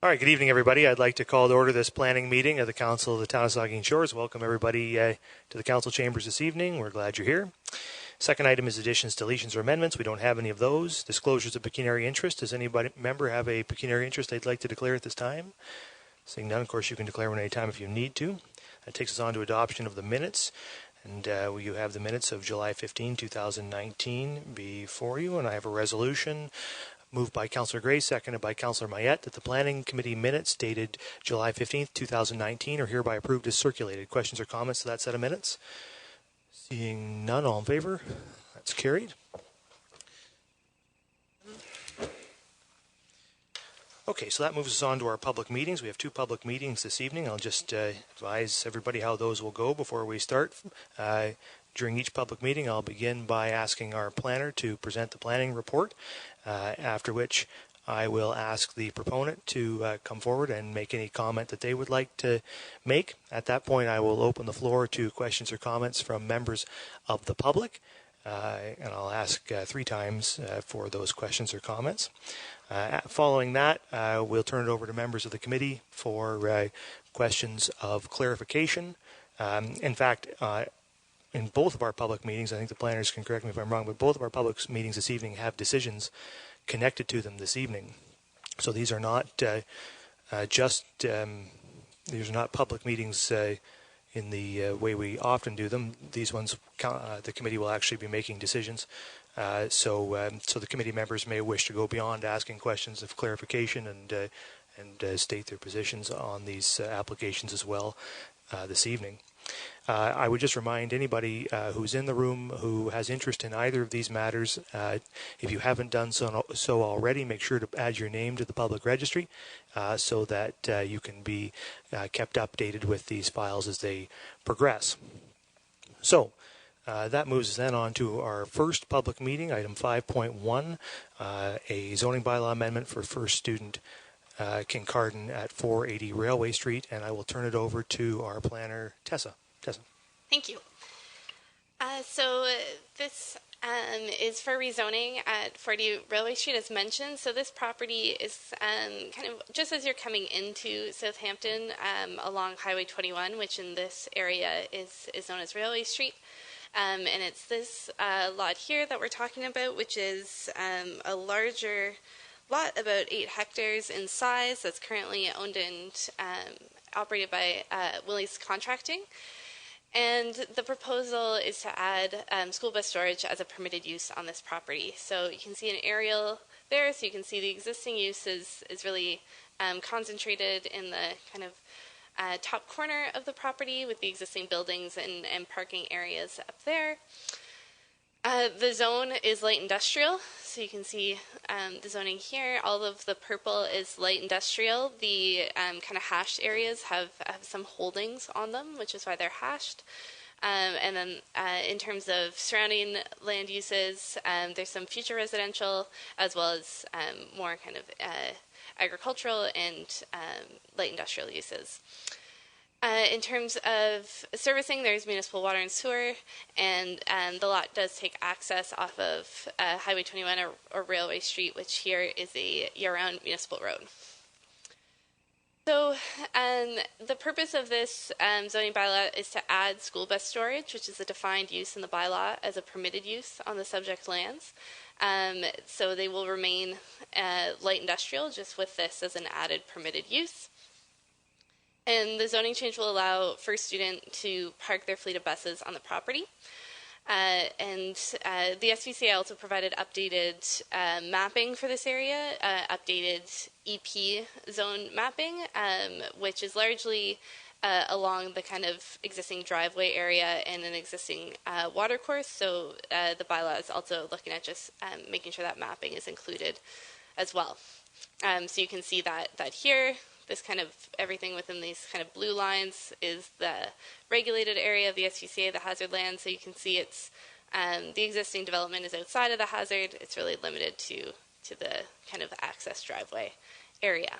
All right, good evening, everybody. I'd like to call to order this planning meeting of the Council of the Town of Saugeen Shores. Welcome, everybody, to the Council chambers this evening. We're glad you're here. Second item is additions, deletions, or amendments. We don't have any of those. Disclosures of pecuniary interest. Does anybody member have a pecuniary interest they'd like to declare at this time? Seeing none, of course, you can declare one any time if you need to. That takes us on to adoption of the minutes. And you have the minutes of July 15, 2019 before you. And I have a resolution moved by Councillor Gray, seconded by Councillor Mayette, that the Planning Committee minutes dated July 15th, 2019 are hereby approved as circulated. Questions or comments to that set of minutes? Seeing none, all in favor? That's carried. Okay, so that moves us on to our public meetings. We have two public meetings this evening. I'll just advise everybody how those will go before we start. During each public meeting, I'll begin by asking our planner to present the planning report, after which I will ask the proponent to come forward and make any comment that they would like to make. At that point, I will open the floor to questions or comments from members of the public, and I'll ask 3 times for those questions or comments. Following that, we'll turn it over to members of the committee for questions of clarification. In fact, in both of our public meetings, I think the planners can correct me if I'm wrong, but both of our public meetings this evening have decisions connected to them this evening. So these are not these are not public meetings in the way we often do them. These ones, the committee will actually be making decisions. So the committee members may wish to go beyond asking questions of clarification and state their positions on these applications as well this evening. I would just remind anybody who's in the room who has interest in either of these matters, if you haven't done so already, make sure to add your name to the public registry so that you can be kept updated with these files as they progress. So that moves us then on to our first public meeting, item 5.1, a zoning bylaw amendment for First Student Kincardine at 480 Railway Street, and I will turn it over to our planner, Tessa. Tessa. Thank you. So this is for rezoning at 480 Railway Street, as mentioned. So this property is kind of just as you're coming into Southampton along Highway 21, which in this area is known as Railway Street. And it's this lot here that we're talking about, which is a larger lot, about 8 hectares in size, that's currently owned and operated by Willie's Contracting. And the proposal is to add school bus storage as a permitted use on this property. So you can see an aerial there, so you can see the existing use is really concentrated in the kind of top corner of the property with the existing buildings and parking areas up there. The zone is light industrial, so you can see the zoning here. All of the purple is light industrial. The kind of hashed areas have some holdings on them, which is why they're hashed. And then in terms of surrounding land uses, there's some future residential as well as more kind of agricultural and light industrial uses. In terms of servicing, there's municipal water and sewer, and the lot does take access off of Highway 21 or Railway Street, which here is a year-round municipal road. So the purpose of this zoning bylaw is to add school bus storage, which is a defined use in the bylaw as a permitted use on the subject lands. So they will remain light industrial, just with this as an added permitted use. And the zoning change will allow First Student to park their fleet of buses on the property. And the SVCA also provided updated mapping for this area, updated EP zone mapping, which is largely along the kind of existing driveway area and an existing water course. So the bylaw is also looking at just making sure that mapping is included as well. So you can see that here. This kind of everything within these kind of blue lines is the regulated area of the SVCA, the hazard land. So you can see it's the existing development is outside of the hazard. It's really limited to the kind of access driveway area.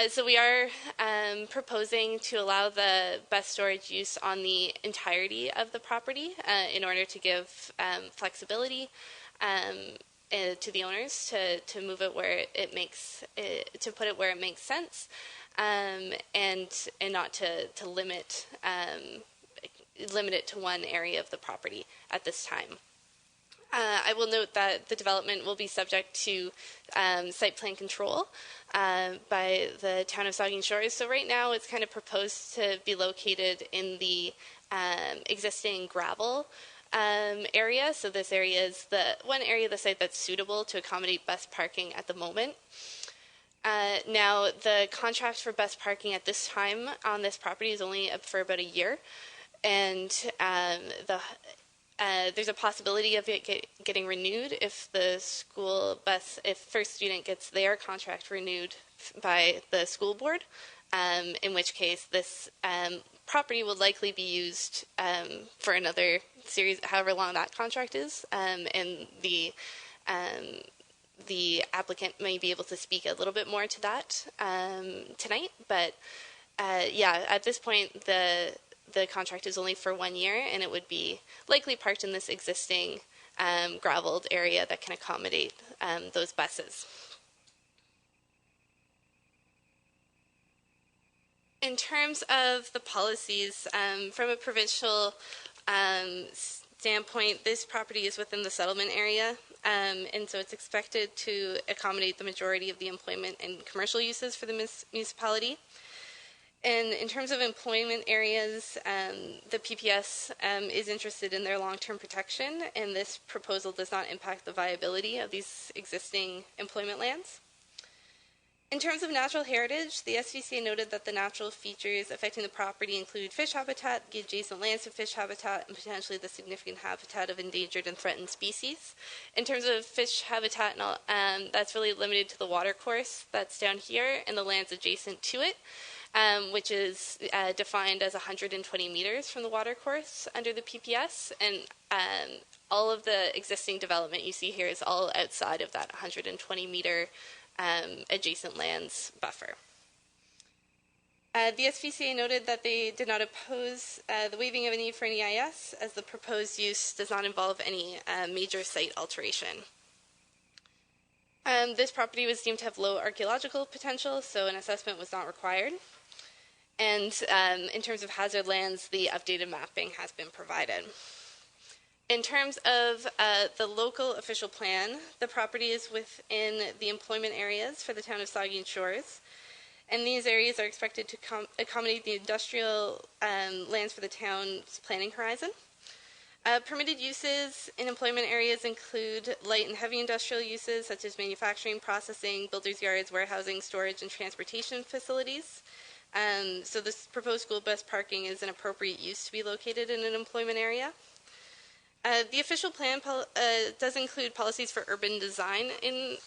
So we are proposing to allow the bus storage use on the entirety of the property in order to give flexibility. to the owners to move it where it makes to put it where it makes sense, and not to limit it to one area of the property at this time. I will note that the development will be subject to site plan control by the town of Saugeen Shores. So right now it's kind of proposed to be located in the existing gravel area. So this area is the one area of the site that's suitable to accommodate bus parking at the moment. Now, the contract for bus parking at this time on this property is only up for about a year. And there's a possibility of it getting renewed if the school bus, if First Student gets their contract renewed by the school board, in which case this property will likely be used for another series, however long that contract is, and the applicant may be able to speak a little bit more to that tonight. But yeah, at this point, the contract is only for 1 year, and it would be likely parked in this existing graveled area that can accommodate those buses. In terms of the policies, from a provincial standpoint, this property is within the settlement area, and so it's expected to accommodate the majority of the employment and commercial uses for the municipality. And in terms of employment areas, the PPS is interested in their long-term protection, and this proposal does not impact the viability of these existing employment lands. In terms of natural heritage, the SVCA noted that the natural features affecting the property include fish habitat, the adjacent lands to fish habitat, and potentially the significant habitat of endangered and threatened species. In terms of fish habitat, that's really limited to the watercourse that's down here and the lands adjacent to it, which is defined as 120 meters from the watercourse under the PPS, and all of the existing development you see here is all outside of that 120 meter adjacent lands buffer. The SVCA noted that they did not oppose the waiving of a need for an EIS, as the proposed use does not involve any major site alteration. This property was deemed to have low archaeological potential, so an assessment was not required. And in terms of hazard lands, the updated mapping has been provided. In terms of the local official plan, the property is within the employment areas for the town of Saugeen Shores, and these areas are expected to accommodate the industrial lands for the town's planning horizon. Permitted uses in employment areas include light and heavy industrial uses such as manufacturing, processing, builders' yards, warehousing, storage, and transportation facilities. So this proposed school bus parking is an appropriate use to be located in an employment area. The official plan does include policies for urban design in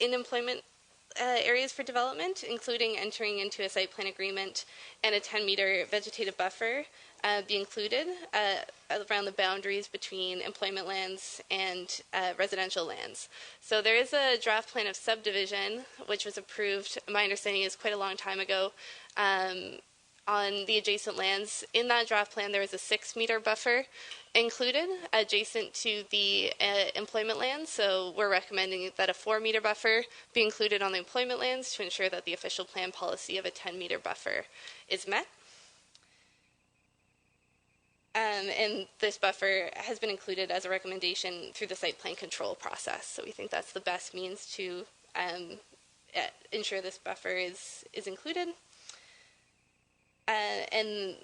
employment areas for development, including entering into a site plan agreement and a 10-meter vegetative buffer be included around the boundaries between employment lands and residential lands. So there is a draft plan of subdivision, which was approved, my understanding is quite a long time ago, on the adjacent lands. In that draft plan, there is a 6-meter buffer included adjacent to the employment lands. So we're recommending that a 4-meter buffer be included on the employment lands to ensure that the official plan policy of a 10-meter buffer is met. And this buffer has been included as a recommendation through the site plan control process. So we think that's the best means to ensure this buffer is included. And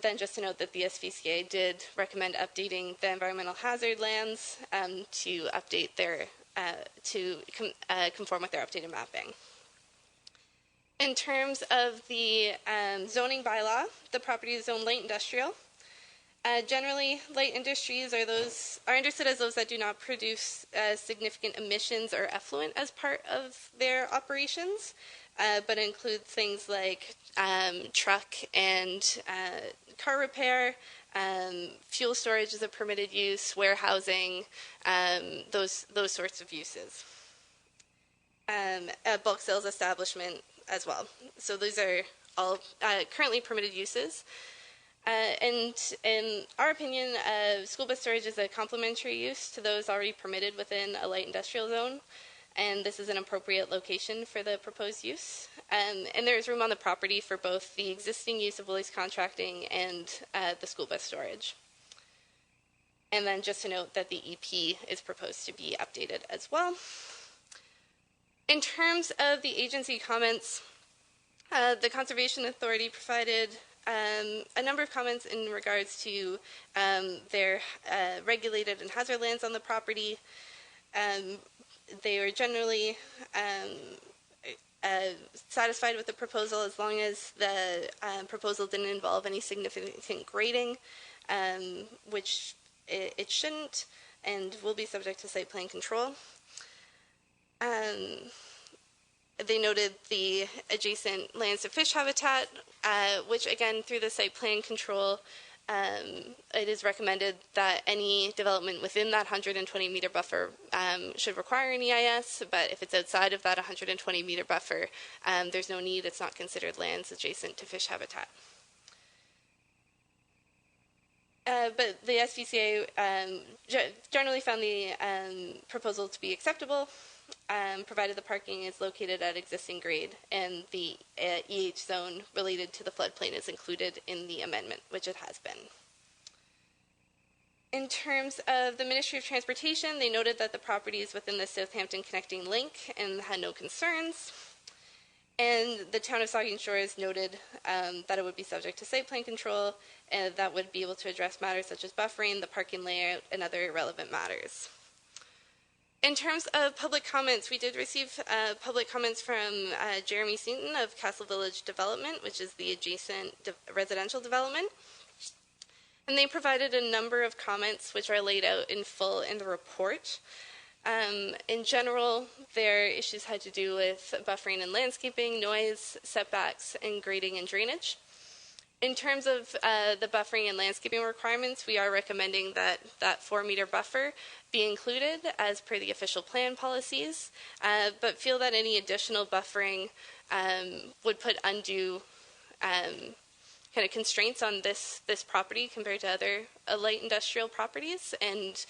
then just to note that the SVCA did recommend updating the environmental hazard lands to update their, conform with their updated mapping. In terms of the zoning bylaw, the property is zoned light industrial. Generally, light industries are understood as those that do not produce significant emissions or effluent as part of their operations, but include things like truck and car repair, fuel storage is a permitted use, warehousing, those sorts of uses. A bulk sales establishment as well. So those are all currently permitted uses. And in our opinion, school bus storage is a complementary use to those already permitted within a light industrial zone, and this is an appropriate location for the proposed use. And there is room on the property for both the existing use of Willys contracting and the school bus storage. And then just to note that the EP is proposed to be updated as well. In terms of the agency comments, the Conservation Authority provided a number of comments in regards to their regulated and hazard lands on the property. They were generally satisfied with the proposal as long as the proposal didn't involve any significant grading, which it shouldn't, and will be subject to site plan control. They noted the adjacent lands to fish habitat, which again, through the site plan control, it is recommended that any development within that 120-meter buffer should require an EIS, but if it's outside of that 120-meter buffer, there's no need. It's not considered lands adjacent to fish habitat. But the SPCA generally found the proposal to be acceptable, provided the parking is located at existing grade and the EH zone related to the floodplain is included in the amendment, which it has been. In terms of the Ministry of Transportation, they noted that the property is within the Southampton connecting link and had no concerns. And the town of Saugeen Shores noted that it would be subject to site plan control and that would be able to address matters such as buffering, the parking layout, and other relevant matters. In terms of public comments, we did receive public comments from Jeremy Seaton of Castle Village Development, which is the adjacent residential development. And they provided a number of comments which are laid out in full in the report. In general, their issues had to do with buffering and landscaping, noise, setbacks, and grading and drainage. In terms of the buffering and landscaping requirements, we are recommending that that 4-meter buffer be included as per the official plan policies, but feel that any additional buffering would put undue kind of constraints on this property compared to other light industrial properties, and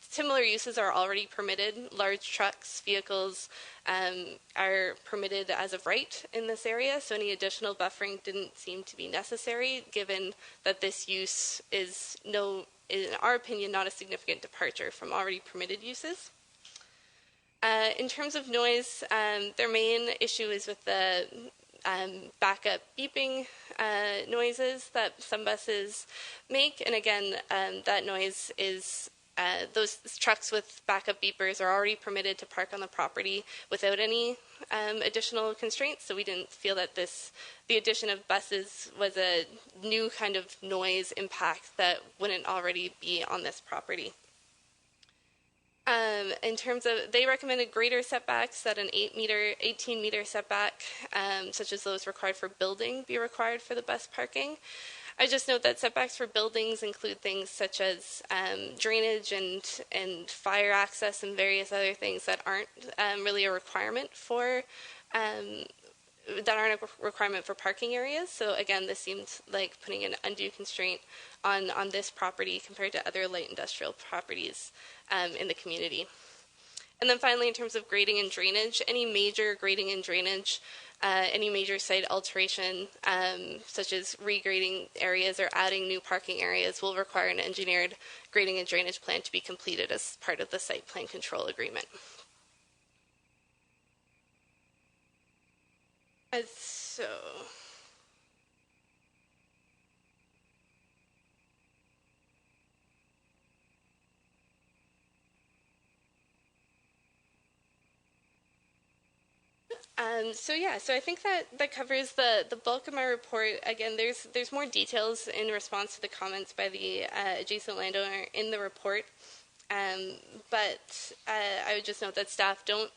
similar uses are already permitted. Large trucks, vehicles are permitted as of right in this area, so any additional buffering didn't seem to be necessary, given that this use is, in our opinion, not a significant departure from already permitted uses. In terms of noise, their main issue is with the backup beeping noises that some buses make, and again, that noise is those trucks with backup beepers are already permitted to park on the property without any additional constraints, so we didn't feel that the addition of buses was a new kind of noise impact that wouldn't already be on this property. In terms of, they recommended greater setbacks, that an 18-meter setback, such as those required for building, be required for the bus parking. I just note that setbacks for buildings include things such as drainage and fire access and various other things that aren't really a requirement for parking areas. So again, this seemed like putting an undue constraint on this property compared to other light industrial properties in the community. And then finally, in terms of grading and drainage, any major grading and drainage, any major site alteration, such as regrading areas or adding new parking areas, will require an engineered grading and drainage plan to be completed as part of the site plan control agreement. So I think that covers the bulk of my report. Again, there's more details in response to the comments by the adjacent landowner in the report, but I would just note that staff don't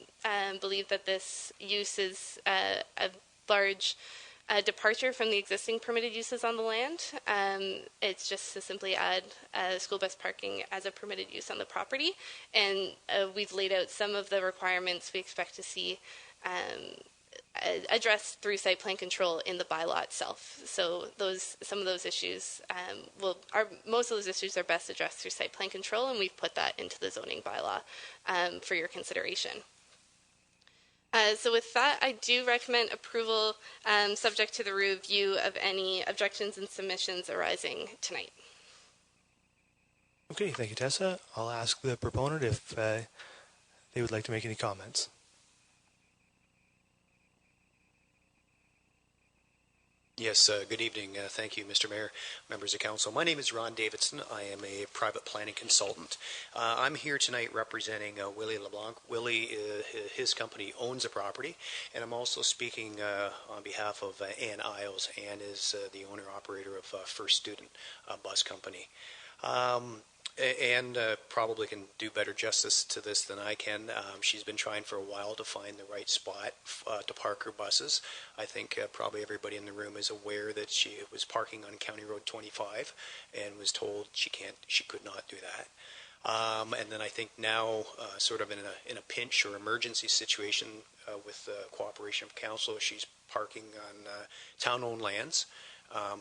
believe that this use is a large departure from the existing permitted uses on the land. It's just to simply add school bus parking as a permitted use on the property, and we've laid out some of the requirements we expect to see addressed through site plan control in the bylaw itself. So some of those issues most of those issues are best addressed through site plan control, and we've put that into the zoning bylaw for your consideration. So with that, I do recommend approval subject to the review of any objections and submissions arising tonight. Okay, thank you, Tessa. I'll ask the proponent if they would like to make any comments. Yes, good evening. Thank you, Mr. Mayor, members of council. My name is Ron Davidson. I am a private planning consultant. I'm here tonight representing Willie LeBlanc. Willie, his company owns a property, and I'm also speaking on behalf of Ann Isles. Ann is the owner-operator of First Student Bus Company. And probably can do better justice to this than I can. She's been trying for a while to find the right spot to park her buses. I think probably everybody in the room is aware that she was parking on County Road 25 and was told she could not do that. And then I think now, sort of in a pinch or emergency situation with the cooperation of council, she's parking on town-owned lands,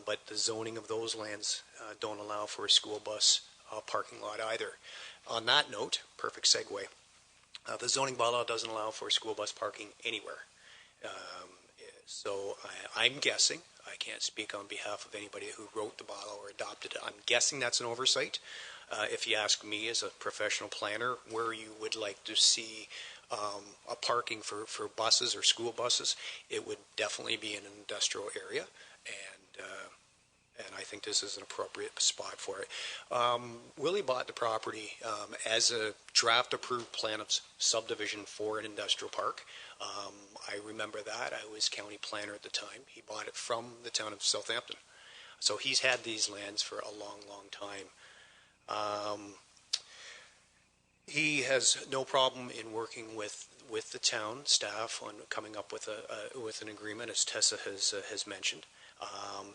but the zoning of those lands don't allow for a school bus parking lot either. On that note, perfect segue, the zoning bylaw doesn't allow for school bus parking anywhere. So I'm guessing, I can't speak on behalf of anybody who wrote the bylaw or adopted it, I'm guessing that's an oversight. If you ask me as a professional planner where you would like to see a parking for buses or school buses, it would definitely be in an industrial area, and I think this is an appropriate spot for it. Willie bought the property as a draft-approved plan of subdivision for an industrial park. I remember that. I was county planner at the time. He bought it from the town of Southampton. So he's had these lands for a long, long time. He has no problem in working with the town staff on coming up with an agreement, as Tessa has mentioned.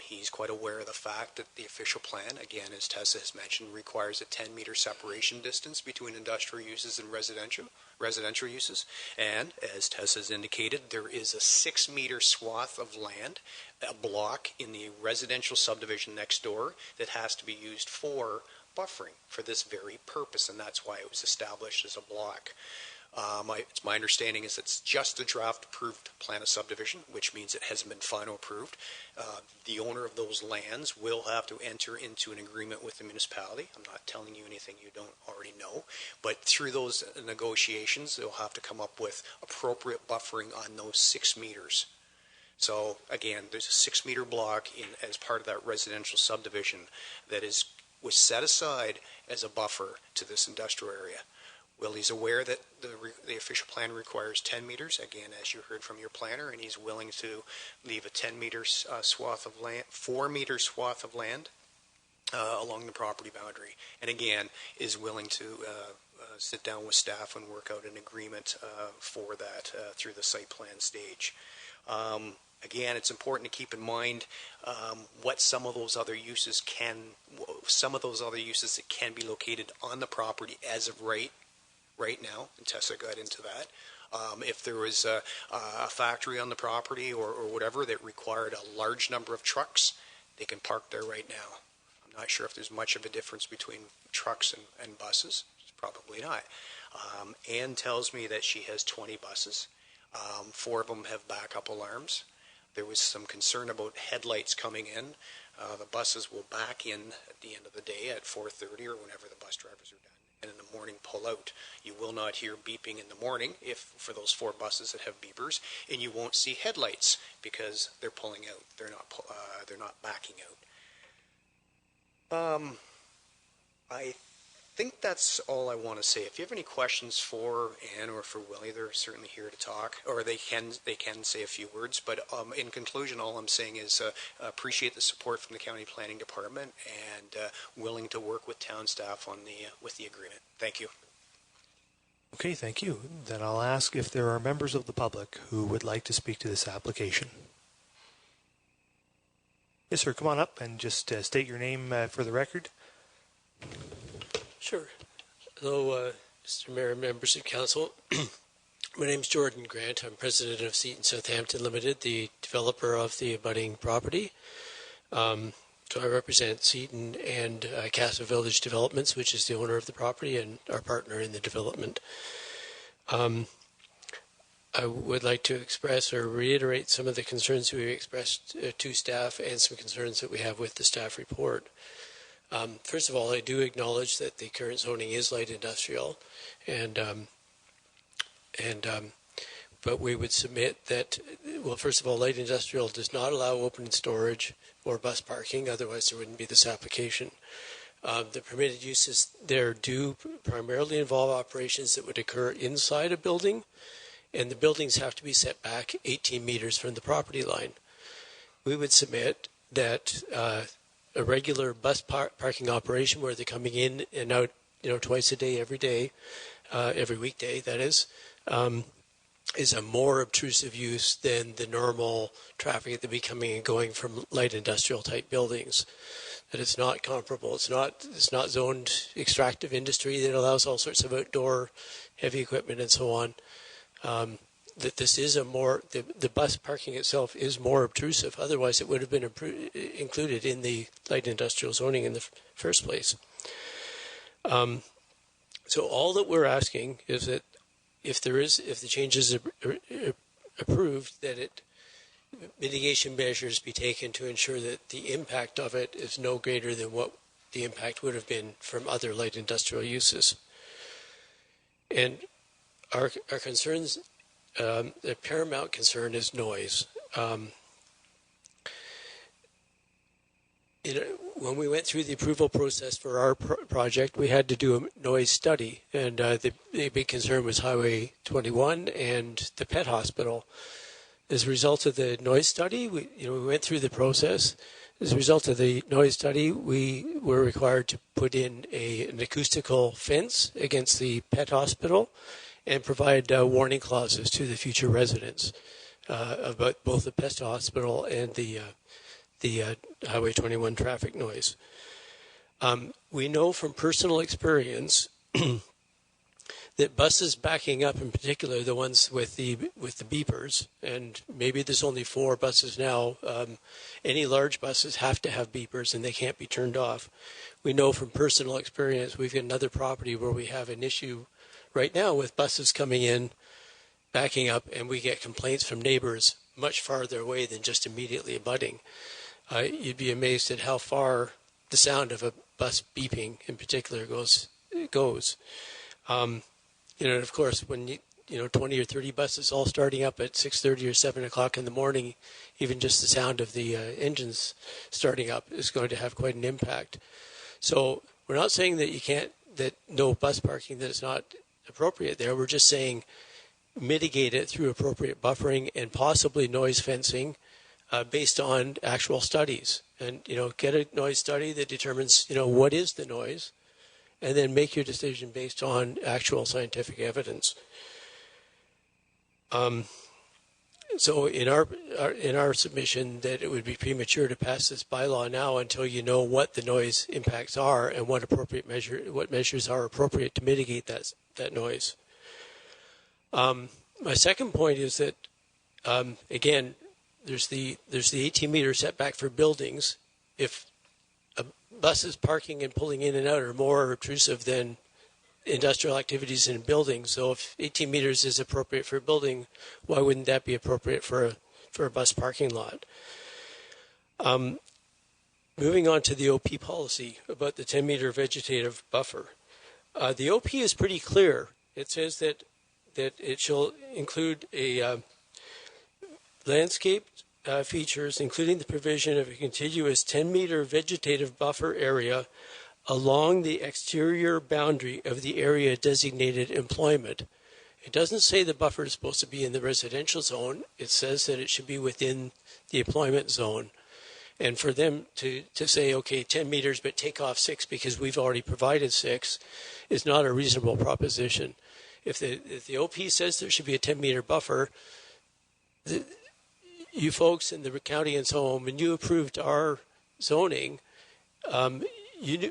He's quite aware of the fact that the official plan, again, as Tessa has mentioned, requires a 10-meter separation distance between industrial uses and residential uses. And as Tessa has indicated, there is a 6-meter swath of land, a block in the residential subdivision next door that has to be used for buffering for this very purpose, and that's why it was established as a block. It's my understanding is it's just a draft-approved plan of subdivision, which means it hasn't been final approved. The owner of those lands will have to enter into an agreement with the municipality. I'm not telling you anything you don't already know, but through those negotiations, they'll have to come up with appropriate buffering on those 6 meters. So again, there's a 6-meter block as part of that residential subdivision that was set aside as a buffer to this industrial area. Willie's aware that the official plan requires 10 meters, again, as you heard from your planner, and he's willing to leave a 10-meter swath of land, 4-meter swath of land along the property boundary, and again, is willing to sit down with staff and work out an agreement for that through the site plan stage. Again, it's important to keep in mind what some of those other uses that can be located on the property as of right now, and Tessa got into that. If there was a factory on the property or whatever that required a large number of trucks, they can park there right now. I'm not sure if there's much of a difference between trucks and buses. Probably not. Ann tells me that she has 20 buses. 4 of them have backup alarms. There was some concern about headlights coming in. The buses will back in at the end of the day at 4:30 or whenever the bus drivers are done, and in the morning pull out. You will not hear beeping in the morning for those 4 buses that have beepers, and you won't see headlights because they're pulling out. They're not backing out. I think that's all I want to say. If you have any questions for Ann or for Willie, they're certainly here to talk, or they can say a few words. But in conclusion, all I'm saying is appreciate the support from the County Planning Department and willing to work with town staff on with the agreement. Thank you. Okay, thank you. Then I'll ask if there are members of the public who would like to speak to this application. Yes, sir. Come on up and just state your name for the record. Sure. Hello, Mr. Mayor, members of council. My name's Jordan Grant. I'm president of Seaton Southampton Limited, the developer of the abutting property. So I represent Seaton and Castle Village Developments, which is the owner of the property and our partner in the development. I would like to express or reiterate some of the concerns we expressed to staff and some concerns that we have with the staff report. First of all, I do acknowledge that the current zoning is light industrial, but we would submit that, well, first of all, light industrial does not allow open storage or bus parking, otherwise there wouldn't be this application. The permitted uses there do primarily involve operations that would occur inside a building, and the buildings have to be set back 18 meters from the property line. We would submit that a regular bus parking operation where they're coming in and out, twice a day, every weekday, that is a more obtrusive use than the normal traffic that be coming and going from light industrial type buildings. That it's not comparable. It's not zoned extractive industry that allows all sorts of outdoor heavy equipment and so on. That this is the bus parking itself is more obtrusive. Otherwise, it would have been included in the light industrial zoning in the first place. So all that we're asking is that if the changes are approved, that mitigation measures be taken to ensure that the impact of it is no greater than what the impact would have been from other light industrial uses. And our concerns, the paramount concern is noise. When we went through the approval process for our project, we had to do a noise study, and the big concern was Highway 21 and the pet hospital. As a result of the noise study, we went through the process. As a result of the noise study, we were required to put in an acoustical fence against the pet hospital and provide warning clauses to the future residents about both the pet hospital and the Highway 21 traffic noise. We know from personal experience that buses backing up, in particular the ones with the beepers, and maybe there's only 4 buses now. Any large buses have to have beepers, and they can't be turned off. We know from personal experience, we've got another property where we have an issue right now with buses coming in, backing up, and we get complaints from neighbors much farther away than just immediately abutting. You'd be amazed at how far the sound of a bus beeping, in particular, goes. And of course, when 20 or 30 buses all starting up at 6:30 or 7 o'clock in the morning, even just the sound of the engines starting up is going to have quite an impact. So we're not saying that no bus parking, that it's not appropriate there. We're just saying mitigate it through appropriate buffering and possibly noise fencing based on actual studies. And, get a noise study that determines, what is the noise, and then make your decision based on actual scientific evidence. So in our submission, that it would be premature to pass this bylaw now until you know what the noise impacts are and what measures are appropriate to mitigate that noise. My second point is that again, there's the 18-meter setback for buildings. If buses parking and pulling in and out are more obtrusive than industrial activities in buildings. So if 18 meters is appropriate for a building, why wouldn't that be appropriate for a bus parking lot? Moving on to the OP policy about the 10-meter vegetative buffer. The OP is pretty clear. It says that it shall include a landscape features, including the provision of a contiguous 10-meter vegetative buffer area along the exterior boundary of the area designated employment. It doesn't say the buffer is supposed to be in the residential zone. It says that it should be within the employment zone. And for them to say, okay, 10 meters, but take off 6 because we've already provided 6 is not a reasonable proposition. If the OP says there should be a 10-meter buffer, you folks in the county and so on, when you approved our zoning,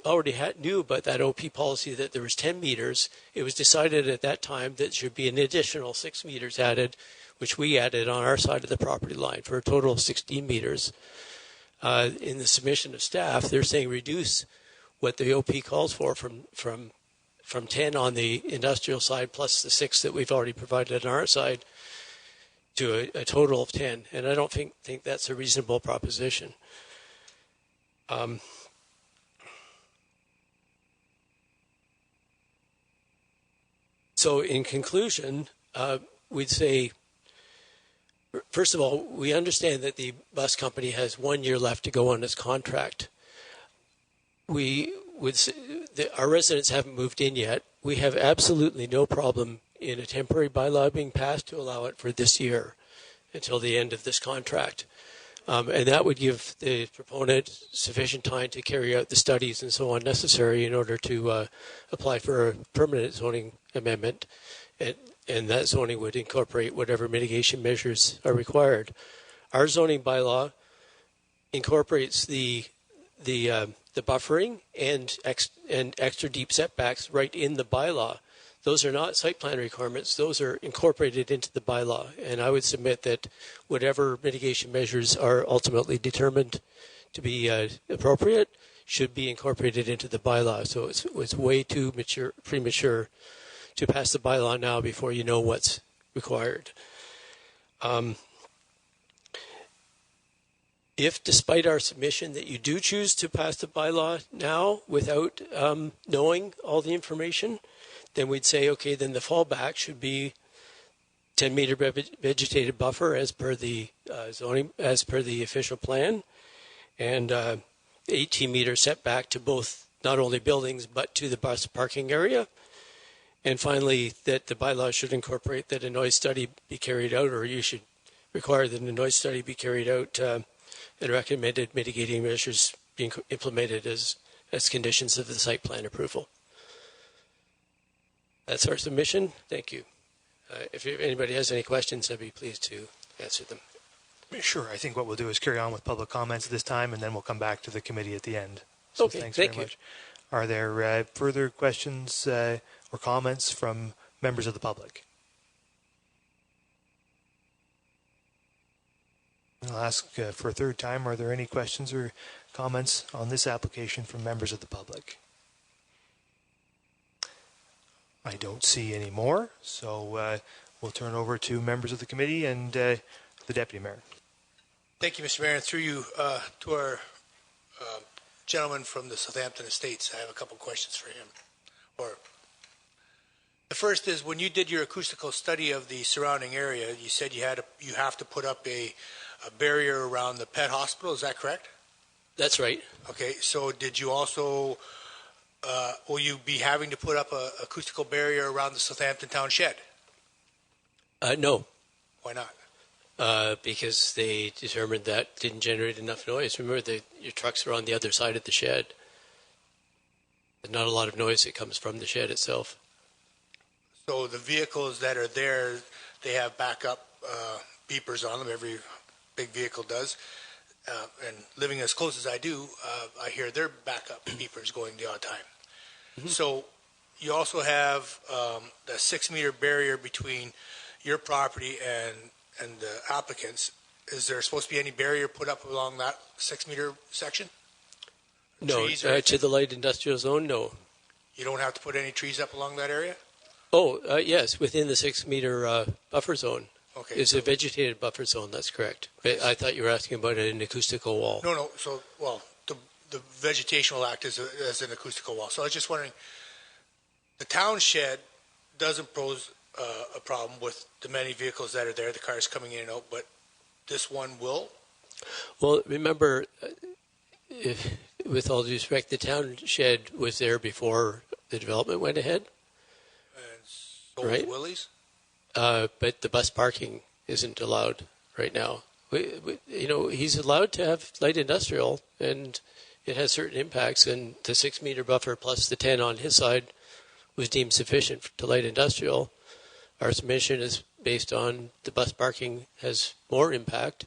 already knew about that OP policy that there was 10 meters. It was decided at that time that there should be an additional 6 meters added, which we added on our side of the property line for a total of 16 meters. In the submission of staff, they're saying reduce what the OP calls for from 10 on the industrial side plus the 6 that we've already provided on our side to a total of 10. And I don't think that's a reasonable proposition. So in conclusion, we'd say, first of all, we understand that the bus company has 1 year left to go on its contract. We would say our residents haven't moved in yet. We have absolutely no problem in a temporary bylaw being passed to allow it for this year until the end of this contract. And that would give the proponent sufficient time to carry out the studies and so on necessary in order to apply for a permanent zoning amendment. And that zoning would incorporate whatever mitigation measures are required. Our zoning bylaw incorporates the buffering and extra deep setbacks right in the bylaw. Those are not site plan requirements. Those are incorporated into the bylaw. And I would submit that whatever mitigation measures are ultimately determined to be appropriate should be incorporated into the bylaw. So it's way too premature to pass the bylaw now before you know what's required. If, despite our submission, that you do choose to pass the bylaw now without knowing all the information, then we'd say, okay, then the fallback should be 10-meter vegetated buffer as per the zoning, as per the official plan, and 18-meter setback to both not only buildings but to the bus parking area. And finally, that the bylaw should incorporate that a noise study be carried out, or you should require that a noise study be carried out and recommended mitigating measures being implemented as conditions of the site plan approval. That's our submission. Thank you. If anybody has any questions, I'd be pleased to answer them. Sure. I think what we'll do is carry on with public comments at this time, and then we'll come back to the committee at the end. So okay, thanks thank very you. much. Are there further questions or comments from members of the public? I'll ask for a third time, are there any questions or comments on this application from members of the public? I don't see any more, so we'll turn over to members of the committee and the Deputy Mayor. Thank you, Mr. Mayor. And through you to our gentleman from the Southampton Estates, I have a couple questions for him. The first is, when you did your acoustical study of the surrounding area, you said you have to put up a barrier around the pet hospital. Is that correct? That's right. Okay. So did you also will you be having to put up a acoustical barrier around the Southampton Town shed? No. Why not? Because they determined that didn't generate enough noise. Remember, your trucks are on the other side of the shed. There's not a lot of noise that comes from the shed itself. So the vehicles that are there, they have backup beepers on them. Every big vehicle does. And living as close as I do, I hear their backup beepers going the odd time. Mm-hmm. So you also have the 6-meter barrier between your property and the applicants. Is there supposed to be any barrier put up along that 6-meter section? No, to the light industrial zone, no. You don't have to put any trees up along that area? Oh, yes, within the 6-meter buffer zone. Okay. It's a vegetated buffer zone, that's correct. But I thought you were asking about an acoustical wall. No. So, well, the vegetation will act as an acoustical wall. So I was just wondering, the town shed doesn't pose a problem with the many vehicles that are there, the cars coming in and out, but this one will? Well, remember, with all due respect, the town shed was there before the development went ahead. And so right? Willie's? But the bus parking isn't allowed right now. He's allowed to have light industrial, and it has certain impacts, and the 6-meter buffer plus the 10 on his side was deemed sufficient to light industrial. Our submission is based on the bus parking has more impact.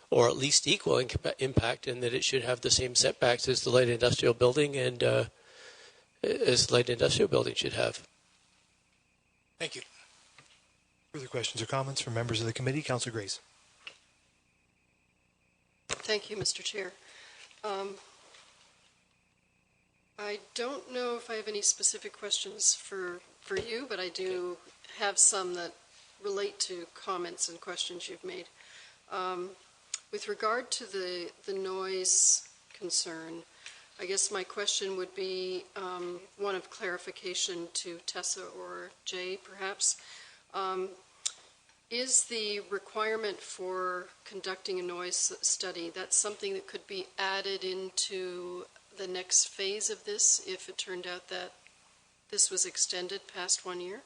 or at least equal impact, and that it should have the same setbacks as the light industrial building and as light industrial building should have. Thank you. Further questions or comments from members of the committee? Councillor Grace. Thank you, Mr. Chair. I don't know if I have any specific questions for you, but I do have some that relate to comments and questions you've made. With regard to the noise concern, I guess my question would be one of clarification to Tessa or Jay, perhaps. Is the requirement for conducting a noise study, that's something that could be added into the next phase of this if it turned out that this was extended past 1 year?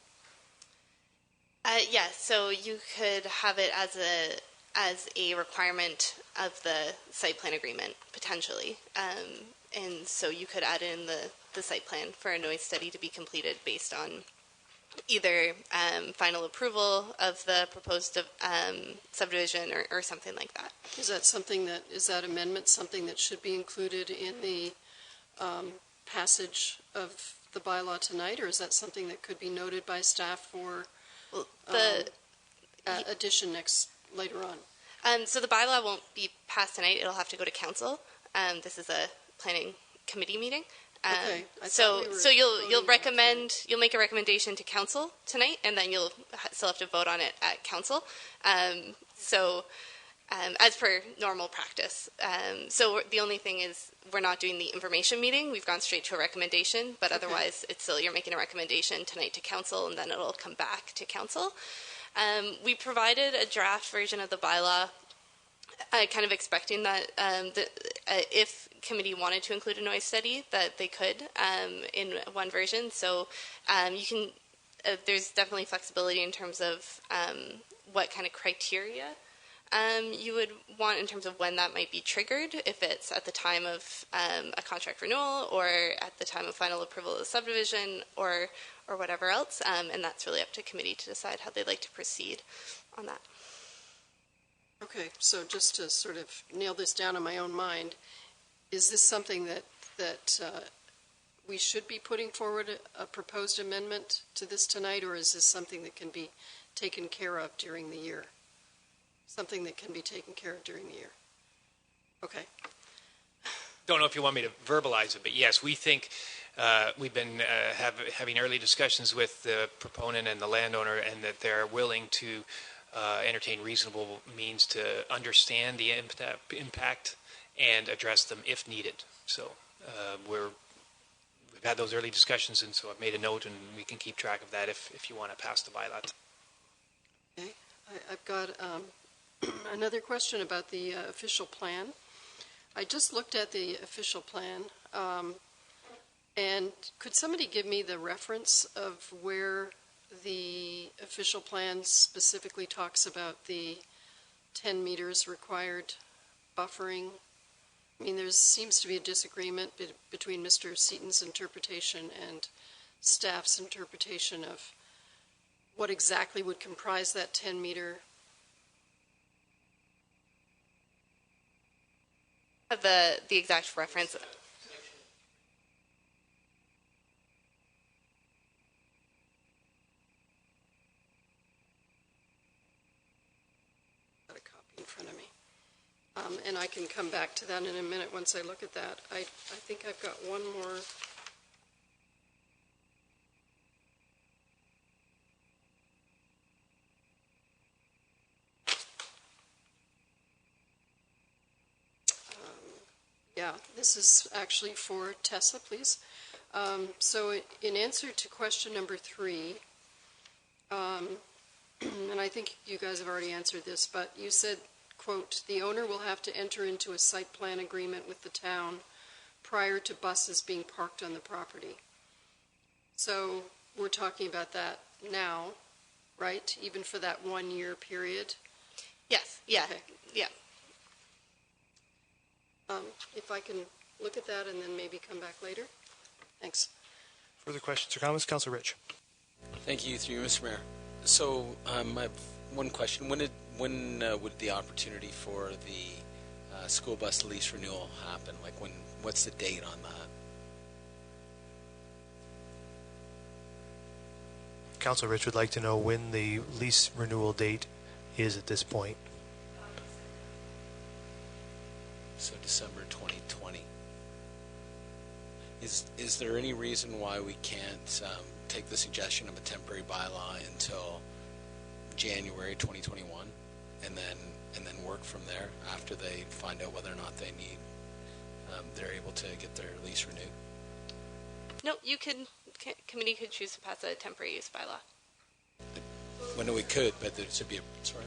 Yes, so you could have it as a requirement of the site plan agreement, potentially. And so you could add in the site plan for a noise study to be completed based on either final approval of the proposed subdivision or something like that. Is that amendment something that should be included in the passage of the bylaw tonight, or is that something that could be noted by staff for addition later on? So the bylaw won't be passed tonight. It'll have to go to council. This is a planning committee meeting. Okay. So you'll make a recommendation to council tonight, and then you'll still have to vote on it at council. As per normal practice. So the only thing is we're not doing the information meeting. We've gone straight to a recommendation, but otherwise it's still you're making a recommendation tonight to council, and then it'll come back to council. We provided a draft version of the bylaw, kind of expecting that if committee wanted to include a noise study, that they could in one version. So you can. There's definitely flexibility in terms of what kind of criteria you would want in terms of when that might be triggered, if it's at the time of a contract renewal or at the time of final approval of the subdivision or whatever else. And that's really up to committee to decide how they'd like to proceed on that. Okay, so just to sort of nail this down in my own mind, is this something that we should be putting forward a proposed amendment to this tonight, or is this something that can be taken care of during the year? Something that can be taken care of during the year. Okay. Don't know if you want me to verbalize it, but yes, we think we've been having early discussions with the proponent and the landowner, and that they're willing to entertain reasonable means to understand the impact and address them if needed. So we've had those early discussions, and so I've made a note, and we can keep track of that if you want to pass the bylaw. Okay. I've got another question about the official plan. I just looked at the official plan, and could somebody give me the reference of where the official plan specifically talks about the 10 meters required buffering? I mean, there seems to be a disagreement between Mr. Seaton's interpretation and staff's interpretation of what exactly would comprise that 10 meter. The exact reference. Got a copy in front of me. And I can come back to that in a minute once I look at that. I think I've got one more. Yeah, this is actually for Tessa, please. So in answer to question number 3, and I think you guys have already answered this, but you said, quote, the owner will have to enter into a site plan agreement with the town prior to buses being parked on the property. So we're talking about that now, right? Even for that 1 year period? Yes, yeah, okay. Yeah. If I can look at that and then maybe come back later. Thanks. Further questions or comments? Councillor Rich. Thank you, through you, Mr. Mayor. So I've One question: when would the opportunity for the school bus lease renewal happen? Like what's the date on that? Councillor Rich would like to know when the lease renewal date is at this point. So December 2020. Is there any reason why we can't take the suggestion of a temporary bylaw until January 2021, and then work from there after they find out whether or not they need they're able to get their lease renewed? No, committee could choose to pass a temporary use bylaw. When we could, but there should be a sorry.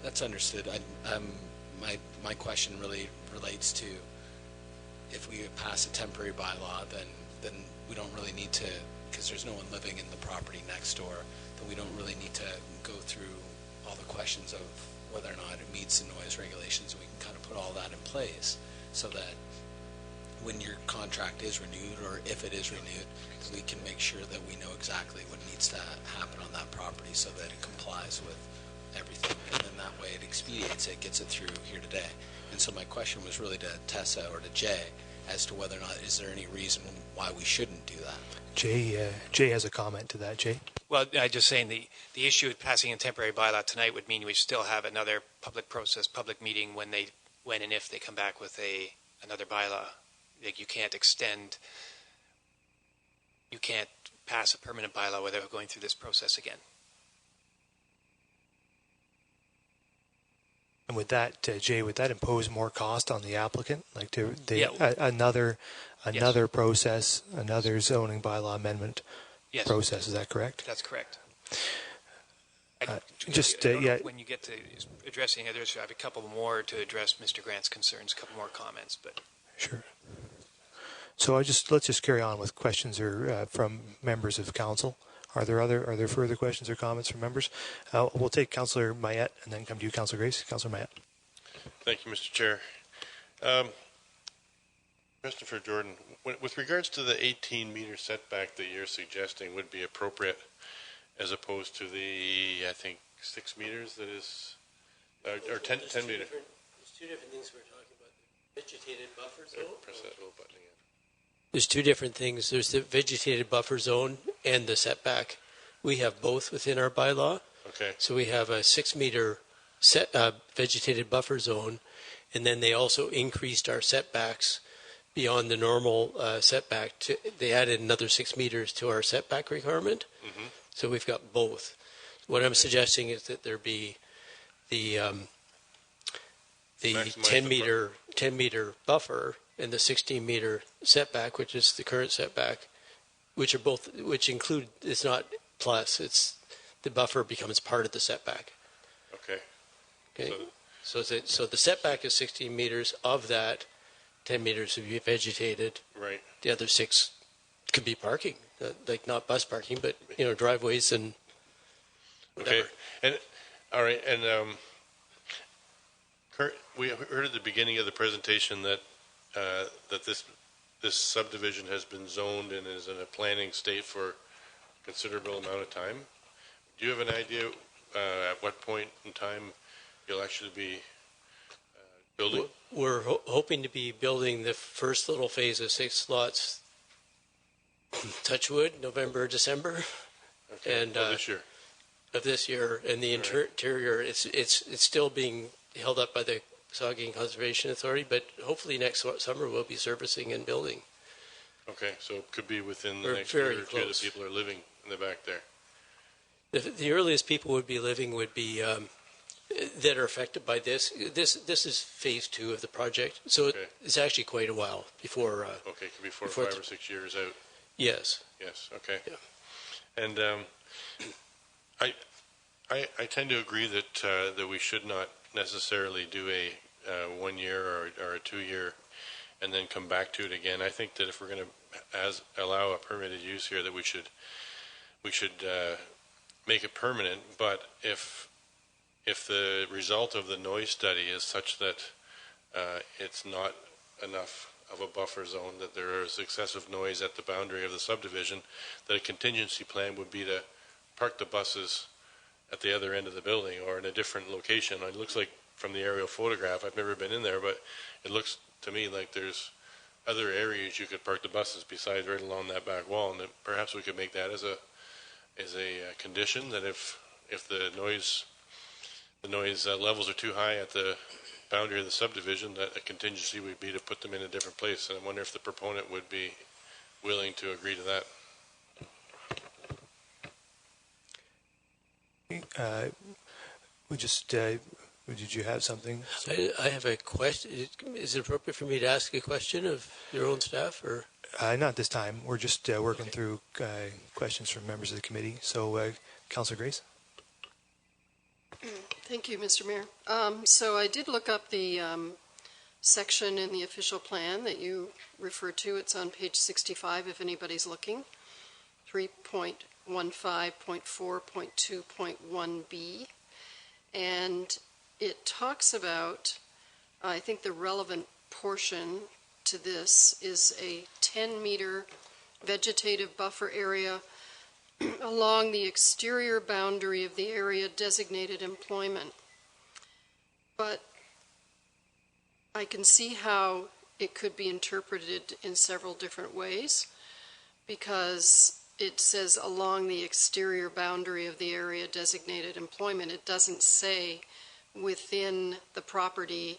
That's understood. My question really relates to if we pass a temporary bylaw, then we don't really need to, because there's no one living in the property next door, then we don't really need to go through all the questions of whether or not it meets the noise regulations. We can kind of put all that in place so that when your contract is renewed, or if it is renewed, we can make sure that we know exactly what needs to happen on that property so that it complies with everything, and then that way it expedites it, gets it through here today. And so my question was really to Tessa or to Jay as to whether or not is there any reason why we shouldn't do that. Jay has a comment to that. Jay? Well, I just saying the issue with passing a temporary bylaw tonight would mean we still have another public process, public meeting when and if they come back with another bylaw. Like you can't pass a permanent bylaw without going through this process again. And with that, Jay, would that impose more cost on the applicant? Like Yeah. Another Yes. process, another zoning bylaw amendment Yes. process. Is that correct? That's correct. When you get to addressing others, I have a couple more to address Mr. Grant's concerns, a couple more comments, but Sure. So let's just carry on with questions from members of council. Are there further questions or comments from members? We'll take Councillor Mayette and then come to you, Councillor Grace. Councillor Mayette. Thank you, Mr. Chair. Christopher Jordan, with regards to the 18-meter setback that you're suggesting would be appropriate as opposed to the, I think, 6 meters that is, or 10 meter. There's two different things we're talking about. The vegetated buffer zone. Press that little button again. There's two different things. There's the vegetated buffer zone and the setback. We have both within our bylaw. Okay. So we have a 6 meter vegetated buffer zone, and then they also increased our setbacks beyond the normal setback. They added another 6 meters to our setback requirement. Mm-hmm. So we've got both. What I'm suggesting is that there be the 10 meter buffer and the 16 meter setback, which is the current setback, which include, it's not plus, it's the buffer becomes part of the setback. Okay. So the setback is 16 meters. Of that, 10 meters would be vegetated. Right. The other 6 could be parking, like not bus parking, but driveways and whatever. Okay. And all right. And we heard at the beginning of the presentation that this subdivision has been zoned and is in a planning state for a considerable amount of time. Do you have an idea at what point in time you'll actually be building? We're hoping to be building the first little phase of 6 lots, touch wood, November, December. Okay. And this year. Of this year. And the interior, it's still being held up by the Saugeen Conservation Authority, but hopefully next summer we'll be servicing and building. Okay, so it could be within the We're next year or very two that close. people are living in the back there. The earliest people would be living would be that are affected by this. This is phase 2 of the project, so Okay. it's actually quite a while before. Okay, it could be 4 or before 5 or 6 years out. Yes. Yes. Okay. Yeah. And I tend to agree that we should not necessarily do a 1 year or a 2 year and then come back to it again. I think that if we're going to allow a permitted use here, that we should make it permanent. But if if the result of the noise study is such that it's not enough of a buffer zone, that there is excessive noise at the boundary of the subdivision, that a contingency plan would be to park the buses at the other end of the building or in a different location. It looks like from the aerial photograph, I've never been in there, but it looks to me like there's other areas you could park the buses besides right along that back wall, and that perhaps we could make that as a condition that if the noise levels are too high at the boundary of the subdivision, that a contingency would be to put them in a different place. And I wonder if the proponent would be willing to agree to that. Did you have something? I have a question. Is it appropriate for me to ask a question of your own staff, or? Not this time. We're just working through questions from members of the committee. So, Councillor Grace. Thank you, Mr. Mayor. So I did look up the section in the official plan that you referred to. It's on page 65 if anybody's looking. 3.15.4.2.1b. And it talks about, I think the relevant portion to this is a 10-meter vegetative buffer area along the exterior boundary of the area designated employment. But I can see how it could be interpreted in several different ways, because it says along the exterior boundary of the area designated employment. It doesn't say within the property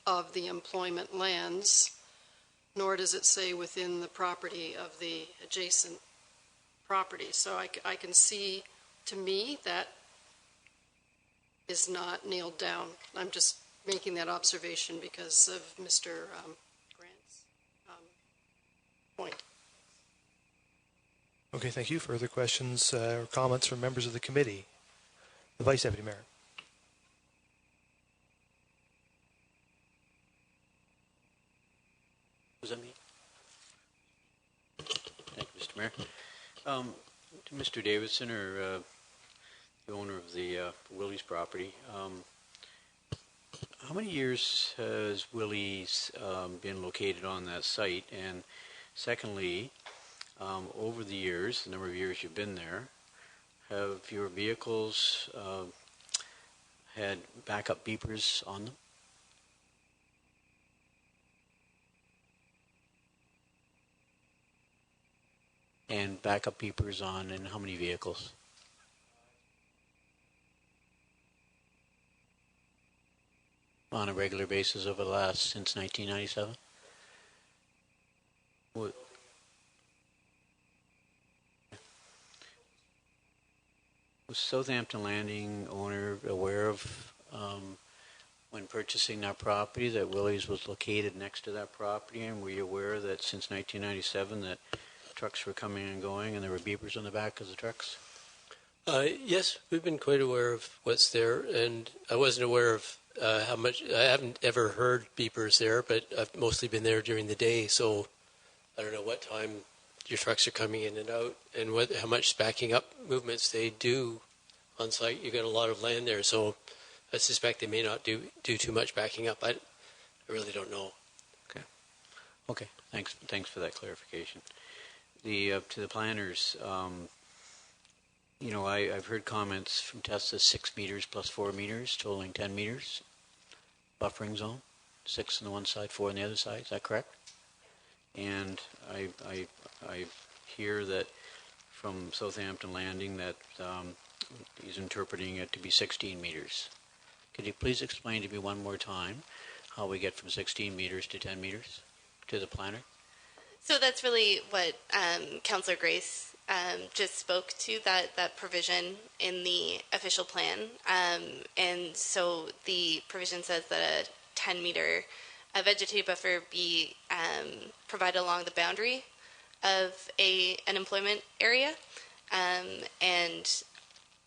of the employment lands, nor does it say within the property of the adjacent property. So I can see, to me, that is not nailed down. I'm just making that observation because of Mr. Grant's point. Okay, thank you. Further questions or comments from members of the committee? The Vice Deputy Mayor. Was that me? Thank you, Mr. Mayor. To Mr. Davidson, or the owner of the Willie's property, how many years has Willie's been located on that site? And secondly, over the years, the number of years you've been there, have your vehicles had backup beepers on them? And backup beepers on in how many vehicles? On a regular basis over the last, since 1997? What? Was Southampton Landing owner aware of, when purchasing that property, that Willie's was located next to that property? And were you aware that since 1997 that trucks were coming and going and there were beepers on the back of the trucks? Yes, we've been quite aware of what's there, and I wasn't aware of how much. I haven't ever heard beepers there, but I've mostly been there during the day, so I don't know what time your trucks are coming in and out, and how much backing up movements they do on site. You've got a lot of land there, so I suspect they may not do too much backing up. I really don't know. Okay. Thanks for that clarification. To the planners, I've heard comments from Tessa 6 meters plus 4 meters, totaling 10 meters buffering zone, 6 on the one side, 4 on the other side. Is that correct? And I hear that from Southampton Landing that he's interpreting it to be 16 meters. Could you please explain to me one more time how we get from 16 meters to 10 meters to the planner? So that's really what Councillor Grace just spoke to, that provision in the official plan. And so the provision says that a 10-meter vegetative buffer be provided along the boundary of an employment area. And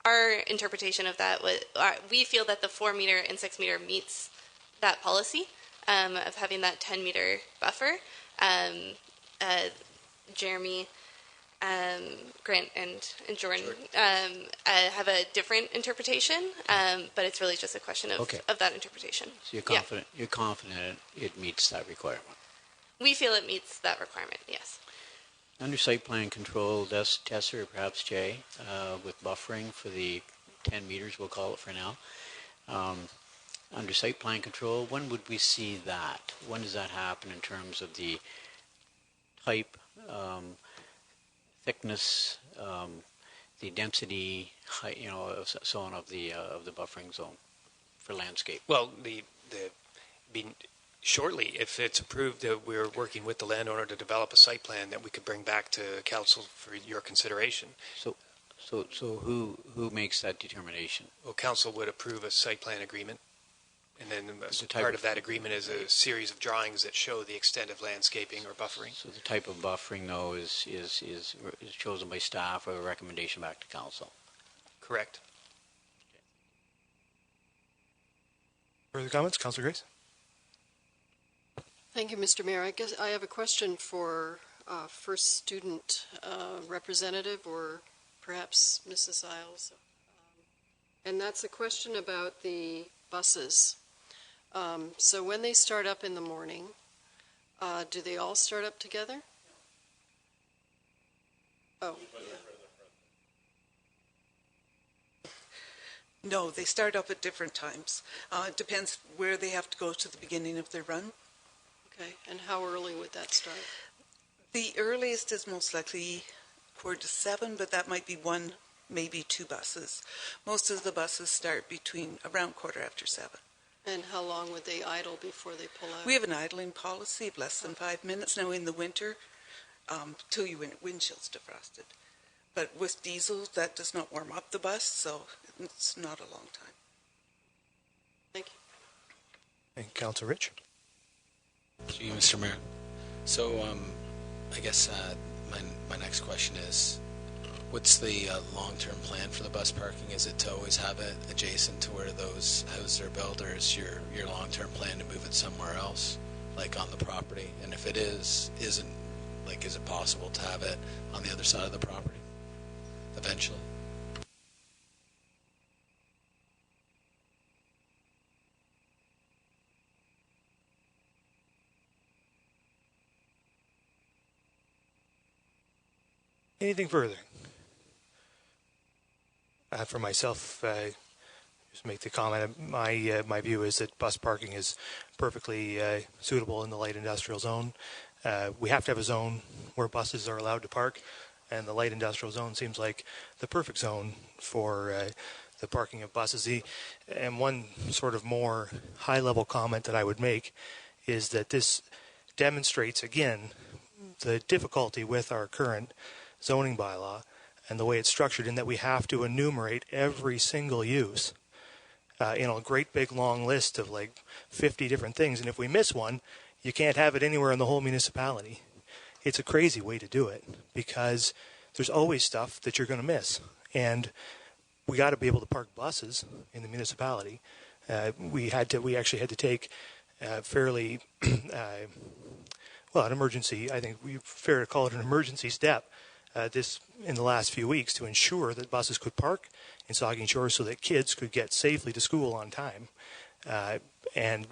our interpretation of that was, we feel that the 4-meter and 6-meter meets that policy of having that 10-meter buffer. Jeremy Grant and Jordan have a different interpretation, but it's really just a question of that interpretation. So you're confident it meets that requirement? We feel it meets that requirement, yes. Under site plan control, does Tessa or perhaps Jay, with buffering for the 10 meters, we'll call it for now, under site plan control, when would we see that? When does that happen in terms of the type, thickness, the density, height, so on of the buffering zone for landscape? Well, shortly, if it's approved, that we're working with the landowner to develop a site plan that we could bring back to council for your consideration. So who makes that determination? Well, council would approve a site plan agreement, and then part of that agreement is a series of drawings that show the extent of landscaping or buffering. So the type of buffering, though, is chosen by staff or a recommendation back to council? Correct. Further comments? Councillor Grace? Thank you, Mr. Mayor. I guess I have a question for first student representative, or perhaps Mrs. Isles. And that's a question about the buses. So when they start up in the morning, do they all start up together? Oh, yeah. No, they start up at different times. It depends where they have to go to the beginning of their run. Okay, and how early would that start? The earliest is most likely 6:45, but that might be one, maybe two buses. Most of the buses start between around 7:15. And how long would they idle before they pull out? We have an idling policy of less than 5 minutes now in the winter, till your windshield's defrosted. But with diesel, that does not warm up the bus, so it's not a long time. Thank you. And Councillor Rich? Thank you, Mr. Mayor. So I guess my next question is, what's the long-term plan for the bus parking? Is it to always have it adjacent to where those houses are built, or is your long-term plan to move it somewhere else, like on the property? And if it is it possible to have it on the other side of the property eventually? Anything further? For myself, just make the comment. My view is that bus parking is perfectly suitable in the light industrial zone. We have to have a zone where buses are allowed to park, and the light industrial zone seems like the perfect zone for the parking of buses. And one sort of more high-level comment that I would make is that this demonstrates, again, the difficulty with our current zoning bylaw and the way it's structured, in that we have to enumerate every single use in a great big long list of like 50 different things. And if we miss one, you can't have it anywhere in the whole municipality. It's a crazy way to do it, because there's always stuff that you're going to miss. And we got to be able to park buses in the municipality. We actually had to take fairly, an emergency, I think we fair to call it an emergency step this in the last few weeks to ensure that buses could park in Saugeen Shores so that kids could get safely to school on time. And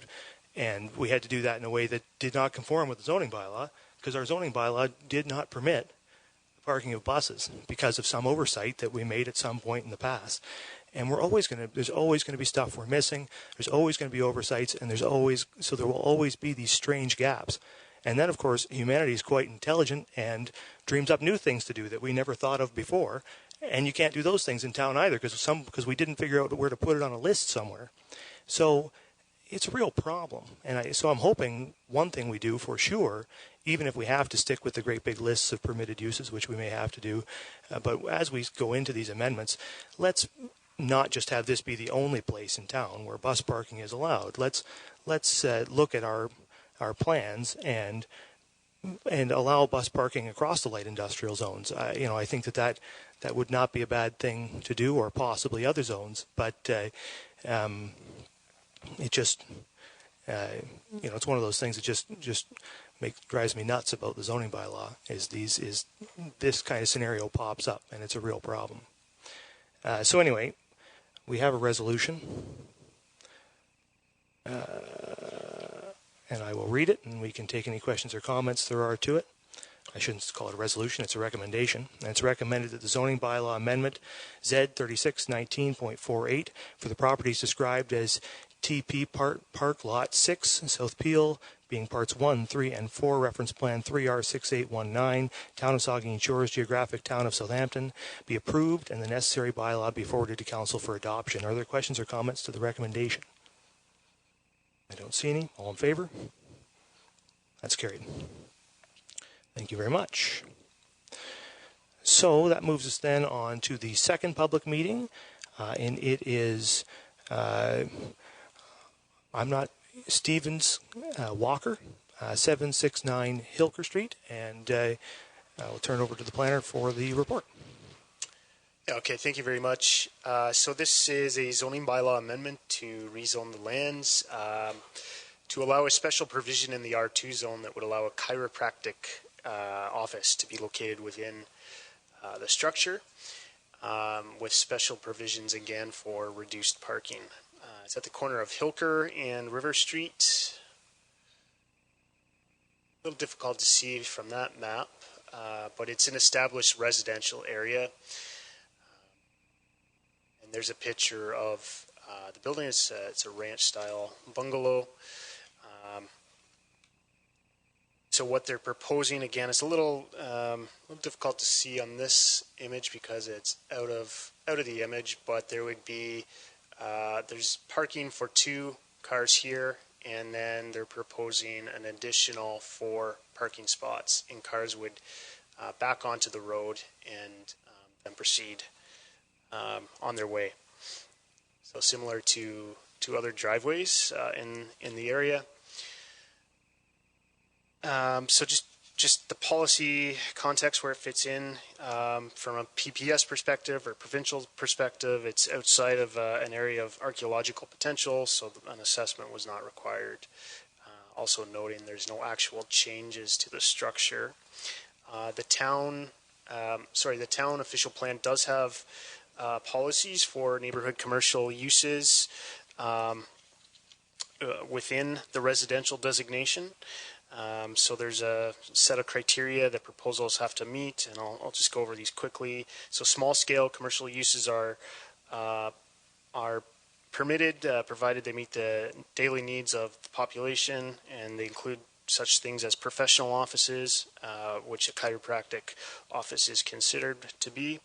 we had to do that in a way that did not conform with the zoning bylaw, because our zoning bylaw did not permit the parking of buses because of some oversight that we made at some point in the past. And there's always going to be stuff we're missing. There's always going to be oversights, and there will always be these strange gaps. And then, of course, humanity is quite intelligent and dreams up new things to do that we never thought of before. And you can't do those things in town either, because we didn't figure out where to put it on a list somewhere. So it's a real problem. And so I'm hoping one thing we do for sure, even if we have to stick with the great big lists of permitted uses, which we may have to do, but as we go into these amendments, let's not just have this be the only place in town where bus parking is allowed. Let's look at our plans and allow bus parking across the light industrial zones. I think that would not be a bad thing to do, or possibly other zones. But it just it's one of those things that just drives me nuts about the zoning bylaw is this kind of scenario pops up, and it's a real problem. So anyway, we have a resolution, and I will read it, and we can take any questions or comments there are to it. I shouldn't call it a resolution, it's a recommendation. And it's recommended that the zoning bylaw amendment Z3619.48 for the properties described as TP Park Lot 6, South Peel, being parts 1, 3, and 4, reference plan 3R6819, Town of Saugeen Shores, geographic town of Southampton, be approved and the necessary bylaw be forwarded to council for adoption. Are there questions or comments to the recommendation? I don't see any. All in favor? That's carried. Thank you very much. So that moves us then on to the second public meeting, and it is, Stevens Walker, 769 Hilker Street, and I'll turn over to the planner for the report. Okay, thank you very much. So this is a zoning bylaw amendment to rezone the lands to allow a special provision in the R2 zone that would allow a chiropractic office to be located within the structure with special provisions again for reduced parking. It's at the corner of Hilker and River Street. A little difficult to see from that map, but it's an established residential area. And there's a picture of the building. It's a ranch-style bungalow. So what they're proposing, again, is a little difficult to see on this image because it's out of the image. But there would be there's parking for 2 cars here, and then they're proposing an additional 4 parking spots, and cars would back onto the road and then proceed on their way. So similar to other driveways in the area. So just the policy context where it fits in from a PPS perspective or provincial perspective, it's outside of an area of archaeological potential, so an assessment was not required. Also noting there's no actual changes to the structure. The town official plan does have policies for neighborhood commercial uses within the residential designation. So there's a set of criteria that proposals have to meet, and I'll just go over these quickly. So small-scale commercial uses are permitted, provided they meet the daily needs of the population, and they include such things as professional offices, which a chiropractic office is considered to be.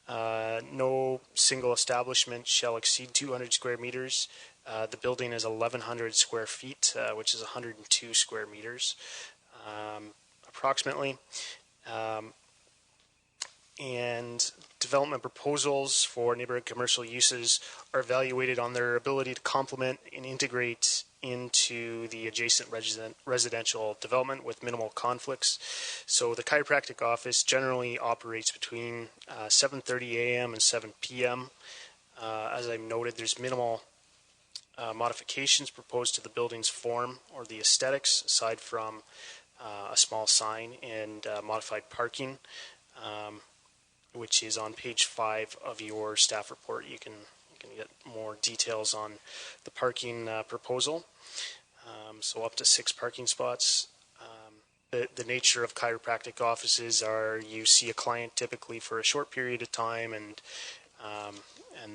No single establishment shall exceed 200 square meters. The building is 1,100 square feet, which is 102 square meters, approximately. And development proposals for neighborhood commercial uses are evaluated on their ability to complement and integrate into the adjacent residential development with minimal conflicts. So the chiropractic office generally operates between 7:30 a.m. and 7 p.m. As I've noted, there's minimal modifications proposed to the building's form or the aesthetics, aside from a small sign and modified parking, which is on page 5 of your staff report. You can get more details on the parking proposal. So up to 6 parking spots. The nature of chiropractic offices are you see a client typically for a short period of time, and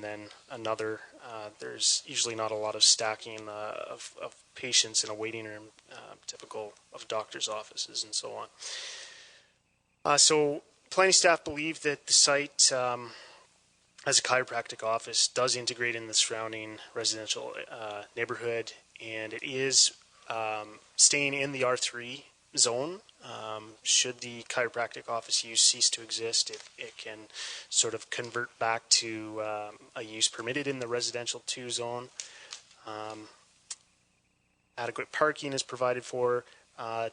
then another. There's usually not a lot of stacking of patients in a waiting room, typical of doctors' offices and so on. So planning staff believe that the site, as a chiropractic office, does integrate in the surrounding residential neighborhood, and it is staying in the R3 zone. Should the chiropractic office use cease to exist, it can sort of convert back to a use permitted in the residential 2 zone. Adequate parking is provided for.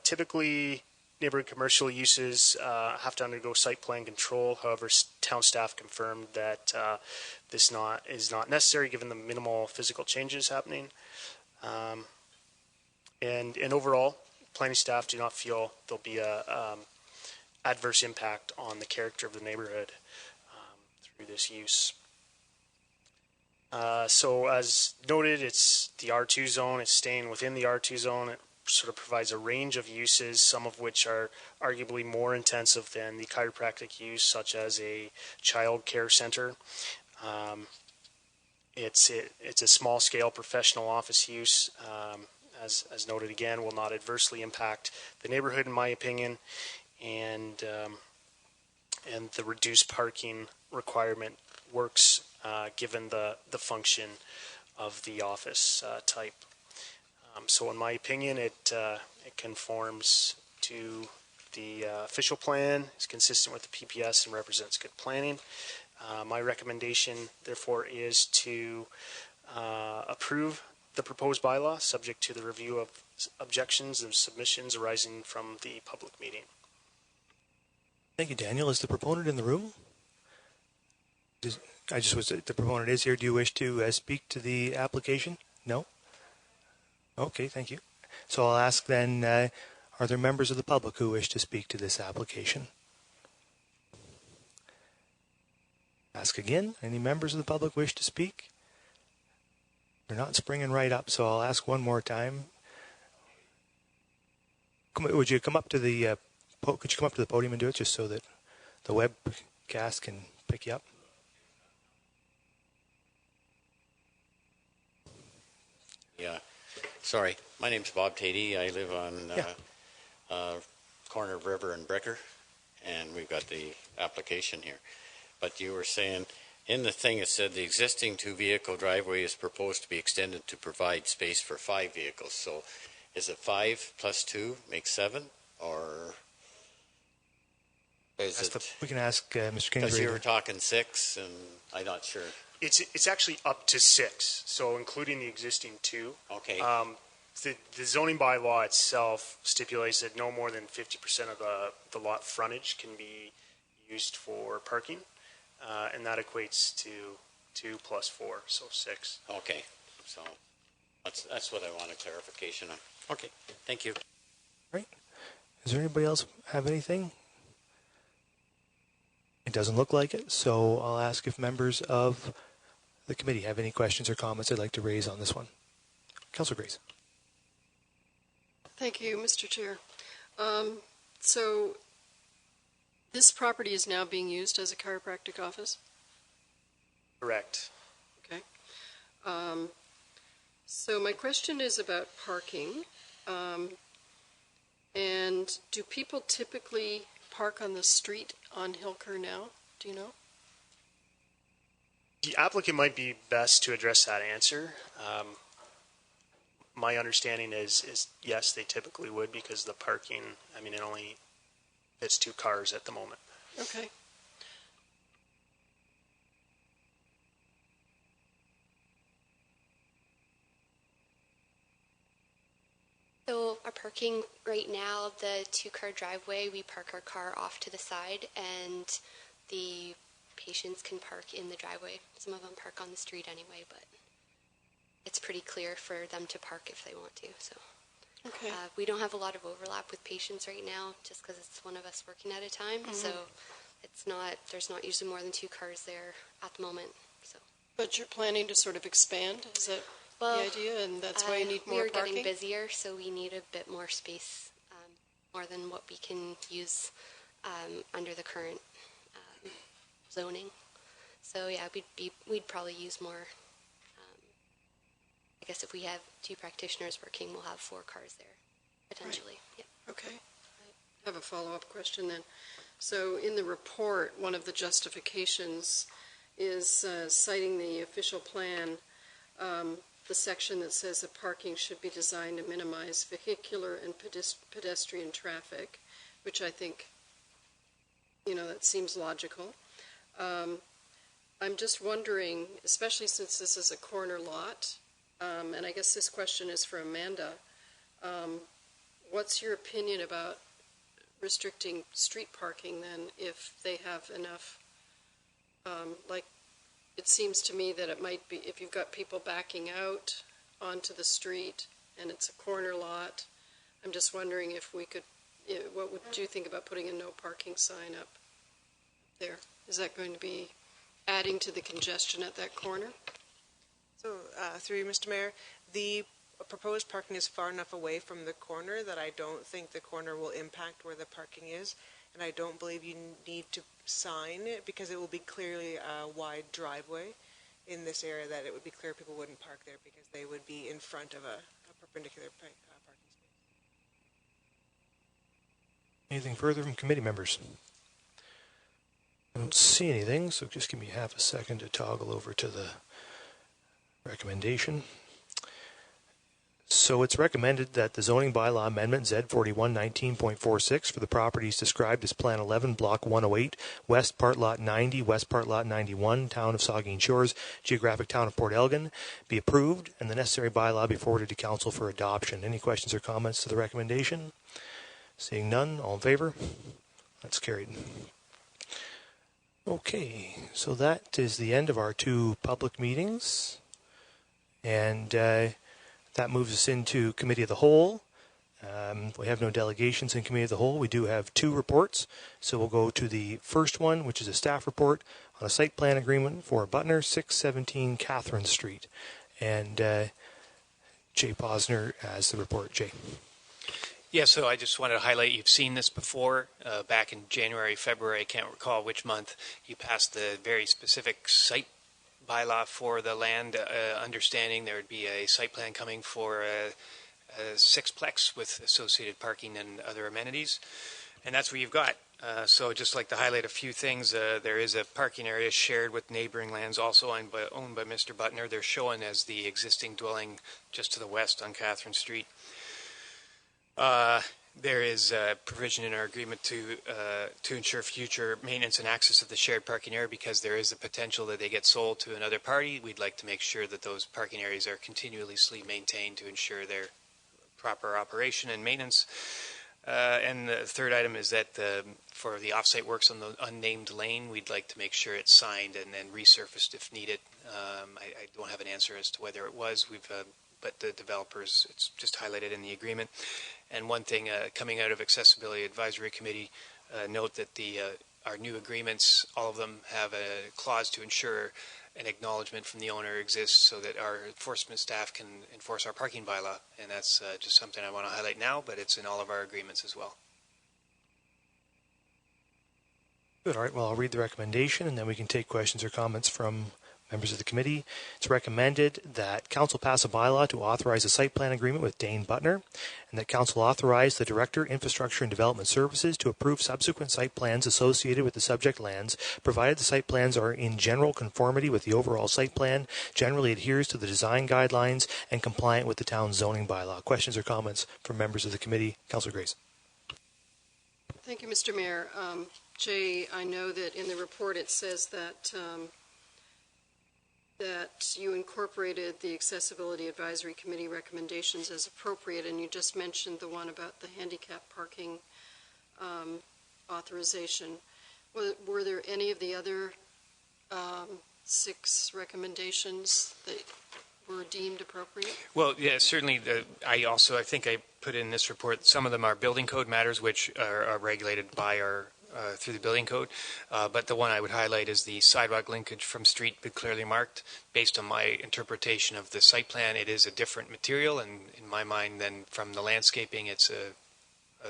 Typically, neighborhood commercial uses have to undergo site plan control. However, town staff confirmed that this is not necessary given the minimal physical changes happening. And overall, planning staff do not feel there'll be a adverse impact on the character of the neighborhood through this use. So as noted, it's the R2 zone. It's staying within the R2 zone. It sort of provides a range of uses, some of which are arguably more intensive than the chiropractic use, such as a child care center. It's a small-scale professional office use, as noted again, will not adversely impact the neighborhood, in my opinion, and the reduced parking requirement works given the function of the office type. So in my opinion, it conforms to the official plan, is consistent with the PPS, and represents good planning. My recommendation, therefore, is to approve the proposed bylaw, subject to the review of objections and submissions arising from the public meeting. Thank you, Daniel. Is the proponent in the room? The proponent is here. Do you wish to speak to the application? No? Okay, thank you. So I'll ask then, are there members of the public who wish to speak to this application? Ask again, any members of the public wish to speak? They're not springing right up, so I'll ask one more time. Would you come up to the could you come up to the podium and do it, just so that the webcast can pick you up? Yeah. Sorry, my name's Bob Tatey. I live on corner of River and Brecker, and we've got the application here. But you were saying, in the thing it said the existing 2-vehicle driveway is proposed to be extended to provide space for 5 vehicles. So is it 5 plus 2 makes 7, or is it? We can ask Mr. Kingsbury. Because you were talking 6, and I'm not sure. It's actually up to 6, so including the existing 2. Okay. The zoning bylaw itself stipulates that no more than 50% of the lot frontage can be used for parking, and that equates to 2 plus 4, so 6. Okay, so that's what I wanted clarification on. Okay, thank you. Right. Does there anybody else have anything? It doesn't look like it, so I'll ask if members of the committee have any questions or comments they'd like to raise on this one. Councillor Grace. Thank you, Mr. Chair. So this property is now being used as a chiropractic office? Correct. Okay. So my question is about parking. And do people typically park on the street on Hilker now? Do you know? The applicant might be best to address that answer. My understanding is yes, they typically would, because the parking, I mean, it only fits 2 cars at the moment. Okay. So our parking right now, the 2-car driveway, we park our car off to the side, and the patients can park in the driveway. Some of them park on the street anyway, but it's pretty clear for them to park if they want to. So Okay. We don't have a lot of overlap with patients right now, just because it's one of us working at a time. Mm-hmm. So there's not usually more than 2 cars there at the moment. So. But you're planning to sort of expand? Is that the idea? And that's why you need more parking? We are getting busier, so we need a bit more space, more than what we can use under the current zoning. So yeah, we'd probably use more. I guess if we have 2 practitioners working, we'll have 4 cars there, potentially. Right. Yeah. Okay. I have a follow-up question then. So in the report, one of the justifications is citing the official plan, the section that says that parking should be designed to minimize vehicular and pedestrian traffic, which I think, that seems logical. I'm just wondering, especially since this is a corner lot, and I guess this question is for Amanda, what's your opinion about restricting street parking then if they have enough, it seems to me that it might be, if you've got people backing out onto the street and it's a corner lot, I'm just wondering if we could, what would you think about putting a no parking sign up there? Is that going to be adding to the congestion at that corner? So, through you, Mr. Mayor, the proposed parking is far enough away from the corner that I don't think the corner will impact where the parking is, and I don't believe you need to sign it because it will be clearly a wide driveway in this area that it would be clear people wouldn't park there because they would be in front of a perpendicular parking space. Anything further from committee members? I don't see anything, so just give me half a second to toggle over to the recommendation. So it's recommended that the zoning bylaw amendment Z4119.46 for the properties described as Plan 11, Block 108, West Part Lot 90, West Part Lot 91, Town of Saugeen Shores, Geographic Town of Port Elgin, be approved and the necessary bylaw be forwarded to Council for adoption. Any questions or comments to the recommendation? Seeing none, all in favor? That's carried. Okay, so that is the end of our two public meetings. And that moves us into Committee of the Whole. We have no delegations in Committee of the Whole. We do have two reports. So we'll go to the first one, which is a staff report on a site plan agreement for Butner, 617 Catherine Street. And Jay Posner has the report. Jay. Yeah, so I just wanted to highlight, you've seen this before, back in January, February, I can't recall which month, you passed the very specific site bylaw for the land, understanding there would be a site plan coming for a sixplex with associated parking and other amenities, and that's what you've got. So just like to highlight a few things, there is a parking area shared with neighboring lands also owned by Mr. Butner. They're shown as the existing dwelling just to the west on Catherine Street. There is a provision in our agreement to ensure future maintenance and access of the shared parking area because there is a potential that they get sold to another party. We'd like to make sure that those parking areas are continuously maintained to ensure their proper operation and maintenance. And the third item is that for the offsite works on the unnamed lane, we'd like to make sure it's signed and then resurfaced if needed. I don't have an answer as to whether it was. But the developers, it's just highlighted in the agreement. And one thing coming out of Accessibility Advisory Committee, note that our new agreements, all of them have a clause to ensure an acknowledgement from the owner exists so that our enforcement staff can enforce our parking bylaw. And that's just something I want to highlight now, but it's in all of our agreements as well. Good. All right. Well, I'll read the recommendation and then we can take questions or comments from members of the committee. It's recommended that Council pass a bylaw to authorize a site plan agreement with Dane Butner, and that Council authorize the Director, Infrastructure and Development Services to approve subsequent site plans associated with the subject lands, provided the site plans are in general conformity with the overall site plan, generally adheres to the design guidelines, and compliant with the town's zoning bylaw. Questions or comments from members of the committee? Councillor Grace. Thank you, Mr. Mayor. Jay, I know that in the report it says that that you incorporated the Accessibility Advisory Committee recommendations as appropriate, and you just mentioned the one about the handicap parking authorization. Were there any of the other 6 recommendations that were deemed appropriate? Well, yeah, certainly. I think I put in this report, some of them are building code matters, which are regulated by our through the building code, but the one I would highlight is the sidewalk linkage from street be clearly marked. Based on my interpretation of the site plan, it is a different material, and in my mind than from the landscaping, it's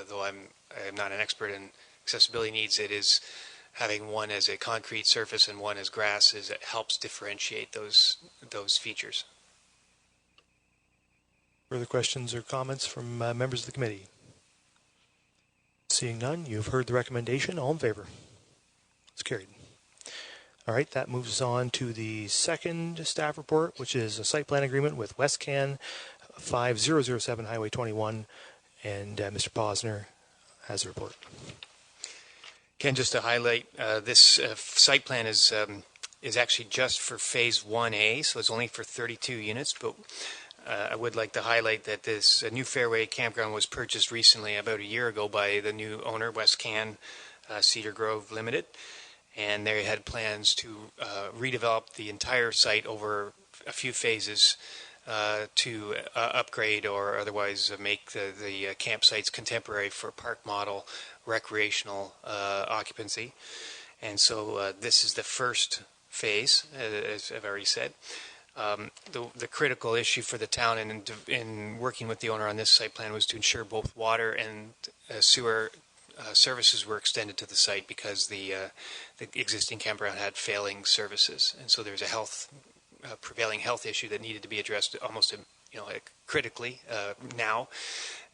though I'm not an expert in accessibility needs, it is having one as a concrete surface and one as grass it helps differentiate those features. Further questions or comments from members of the committee? Seeing none, you've heard the recommendation. All in favor? It's carried. All right, that moves us on to the second staff report, which is a site plan agreement with WestCan 5007 Highway 21, and Mr. Posner has a report. Ken, just to highlight, this site plan is actually just for Phase 1A, so it's only for 32 units, but I would like to highlight that this new Fairway campground was purchased recently, about a year ago, by the new owner, WestCan Cedar Grove Limited, and they had plans to redevelop the entire site over a few phases to upgrade or otherwise make the campsites contemporary for park model recreational occupancy. And so this is the first phase, as I've already said. The critical issue for the town in working with the owner on this site plan was to ensure both water and sewer services were extended to the site because the existing campground had failing services, and so there's a prevailing health issue that needed to be addressed almost critically now,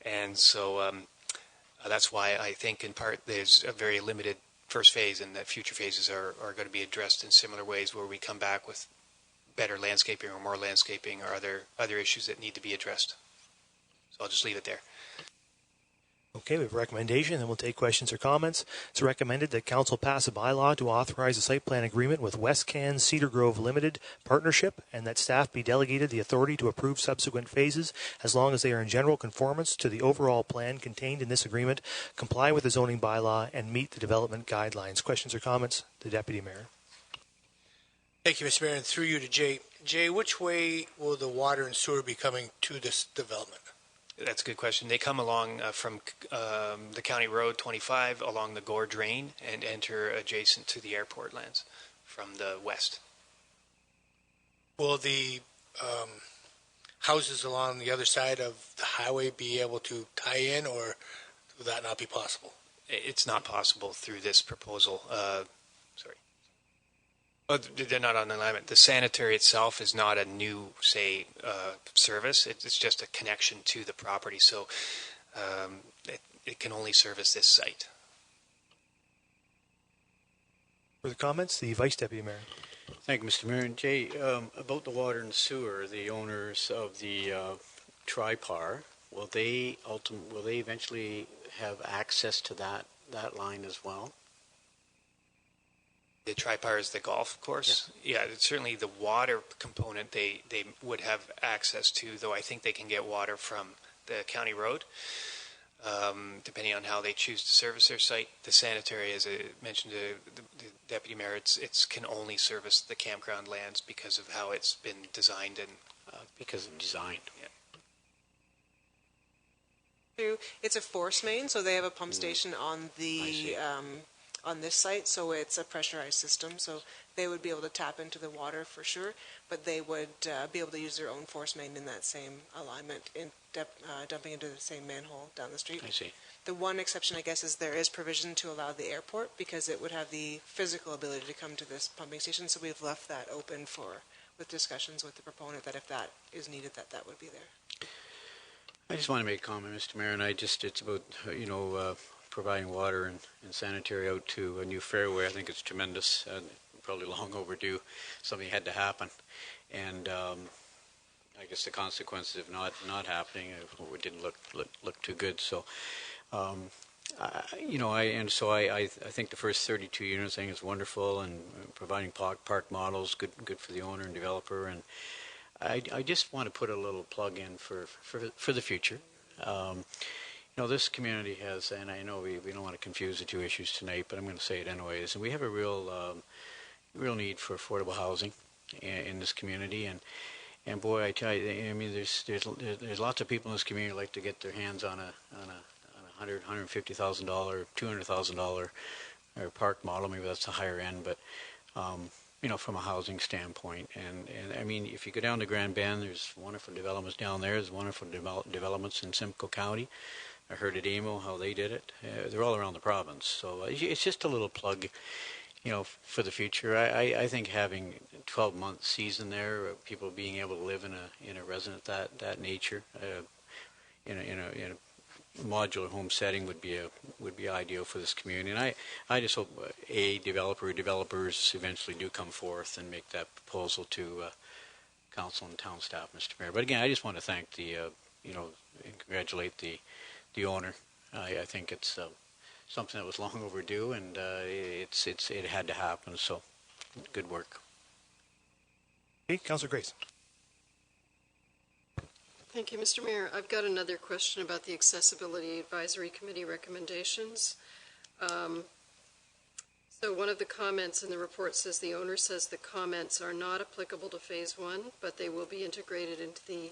and so that's why I think in part there's a very limited first phase, and that future phases are going to be addressed in similar ways where we come back with better landscaping or more landscaping or other issues that need to be addressed. So I'll just leave it there. Okay, we have a recommendation, and we'll take questions or comments. It's recommended that Council pass a bylaw to authorize a site plan agreement with West Can Cedar Grove Limited Partnership, and that staff be delegated the authority to approve subsequent phases as long as they are in general conformance to the overall plan contained in this agreement, comply with the zoning bylaw, and meet the development guidelines. Questions or comments? The Deputy Mayor. Thank you, Mr. Mayor, and through you to Jay. Jay, which way will the water and sewer be coming to this development? That's a good question. They come along from the County Road 25 along the Gore Drain and enter adjacent to the airport lands from the west. Will the houses along the other side of the highway be able to tie in, or will that not be possible? It's not possible through this proposal. Sorry. Oh, they're not on the alignment. The sanitary itself is not a new, service. It's just a connection to the property, so it can only service this site. Further comments? The Vice Deputy Mayor. Thank you, Mr. Mayor. And Jay, about the water and sewer, the owners of the Tripar, will they eventually have access to that line as well? The Tripar is the golf course. Yeah, certainly the water component they would have access to, though I think they can get water from the county road, depending on how they choose to service their site. The sanitary, as I mentioned to the Deputy Mayor, it's can only service the campground lands because of how it's been designed and because of design. Yeah. It's a force main, so they have a pump station on the on this site, so it's a pressurized system, so they would be able to tap into the water for sure, but they would be able to use their own force main in that same alignment, in dumping into the same manhole down the street. I see. The one exception, I guess, is there is provision to allow the airport because it would have the physical ability to come to this pumping station, so we've left that open with discussions with the proponent that if that is needed, that would be there. I just want to make a comment, Mr. Mayor, and it's about, providing water and sanitary out to a new fairway. I think it's tremendous, probably long overdue. Something had to happen, and I guess the consequences of not happening, it didn't look too good. So, I think the first 32 units I think is wonderful, and providing park models, good for the owner and developer. And I just want to put a little plug in for the future. This community has, and I know we don't want to confuse the two issues tonight, but I'm going to say it anyways. And we have a real need for affordable housing in this community. And boy, I tell you, I mean, there's lots of people in this community who like to get their hands on a $150,000, $200,000 park model. Maybe that's the higher end, but from a housing standpoint. And I mean, if you go down to Grand Bend, there's wonderful developments down there. There's wonderful developments in Simcoe County. I heard at Emo how they did it. They're all around the province. So it's just a little plug, for the future. I think having 12-month season there, people being able to live in a residence that nature, in a modular home setting would be ideal for this community. And I just hope developers eventually do come forth and make that proposal to council and town staff, Mr. Mayor. But again, I just want to thank and congratulate the owner. I think it's something that was long overdue, and it had to happen. So, good work. Okay, Councillor Grace. Thank you, Mr. Mayor. I've got another question about the Accessibility Advisory Committee recommendations. So one of the comments in the report says the owner says the comments are not applicable to phase one, but they will be integrated into the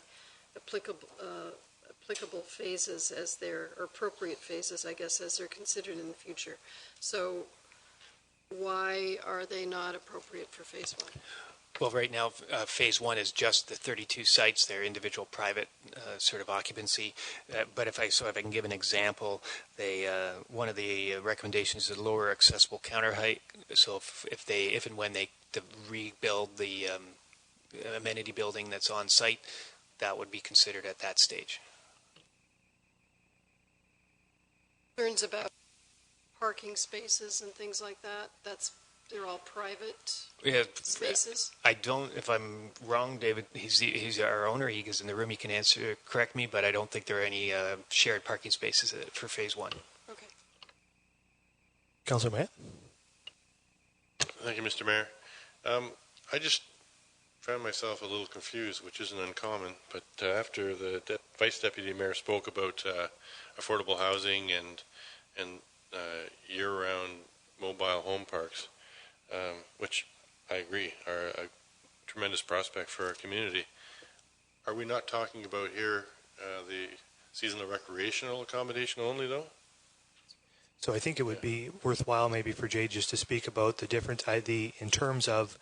applicable phases as they're, or appropriate phases, I guess, as they're considered in the future. So why are they not appropriate for phase one? Well, right now, phase one is just the 32 sites. They're individual private sort of occupancy. But if I can give an example, one of the recommendations is lower accessible counter height. So if and when they rebuild the amenity building that's on site, that would be considered at that stage. Concerns about parking spaces and things like that, they're all private spaces? I don't, if I'm wrong, David, he's our owner, he is in the room, he can correct me, but I don't think there are any shared parking spaces for phase one. Okay. Councillor Matt? Thank you, Mr. Mayor. I just found myself a little confused, which isn't uncommon, but after the Vice Deputy Mayor spoke about affordable housing and year-round mobile home parks, which I agree are a tremendous prospect for our community. Are we not talking about here the seasonal recreational accommodation only, though? So I think it would be worthwhile maybe for Jade just to speak about the difference in terms of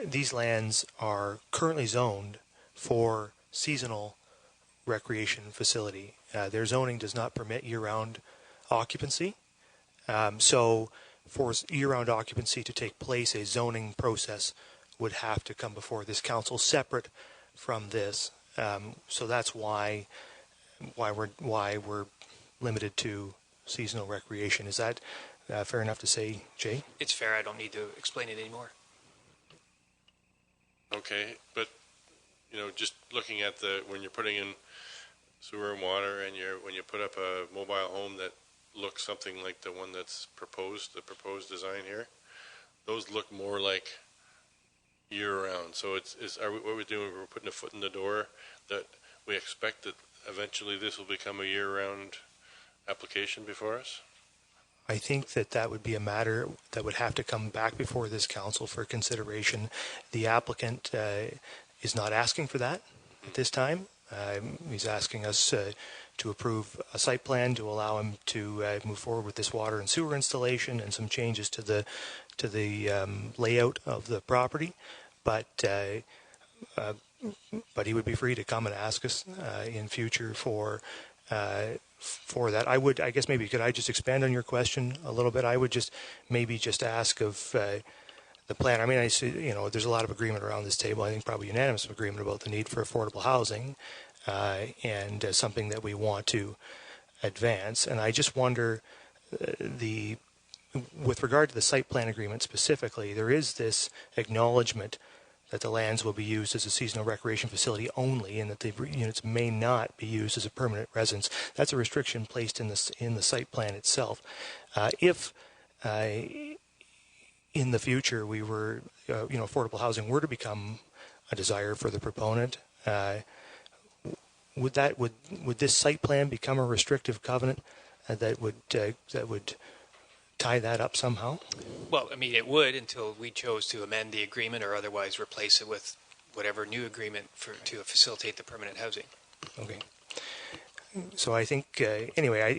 these lands are currently zoned for seasonal recreation facility. Their zoning does not permit year-round occupancy. So for year-round occupancy to take place, a zoning process would have to come before this council separate from this. So that's why we're limited to seasonal recreation. Is that fair enough to say, Jay? It's fair. I don't need to explain it anymore. Okay, but just looking at when you're putting in sewer and water, and when you put up a mobile home that looks something like the one that's proposed, the proposed design here, those look more like year-round. So what we're doing, we're putting a foot in the door that we expect that eventually this will become a year-round application before us? I think that would be a matter that would have to come back before this council for consideration. The applicant is not asking for that at this time. He's asking us to approve a site plan to allow him to move forward with this water and sewer installation and some changes to the layout of the property. But he would be free to come and ask us in future for that. I guess maybe could I just expand on your question a little bit? I would just ask of the plan. I mean, I see, there's a lot of agreement around this table. I think probably unanimous agreement about the need for affordable housing and something that we want to advance. And I just wonder with regard to the site plan agreement specifically, there is this acknowledgement that the lands will be used as a seasonal recreation facility only, and that the units may not be used as a permanent residence. That's a restriction placed in the site plan itself. If in the future we were, affordable housing were to become a desire for the proponent, would this site plan become a restrictive covenant that would tie that up somehow? Well, I mean, it would until we chose to amend the agreement or otherwise replace it with whatever new agreement to facilitate the permanent housing. Okay. So I think anyway, I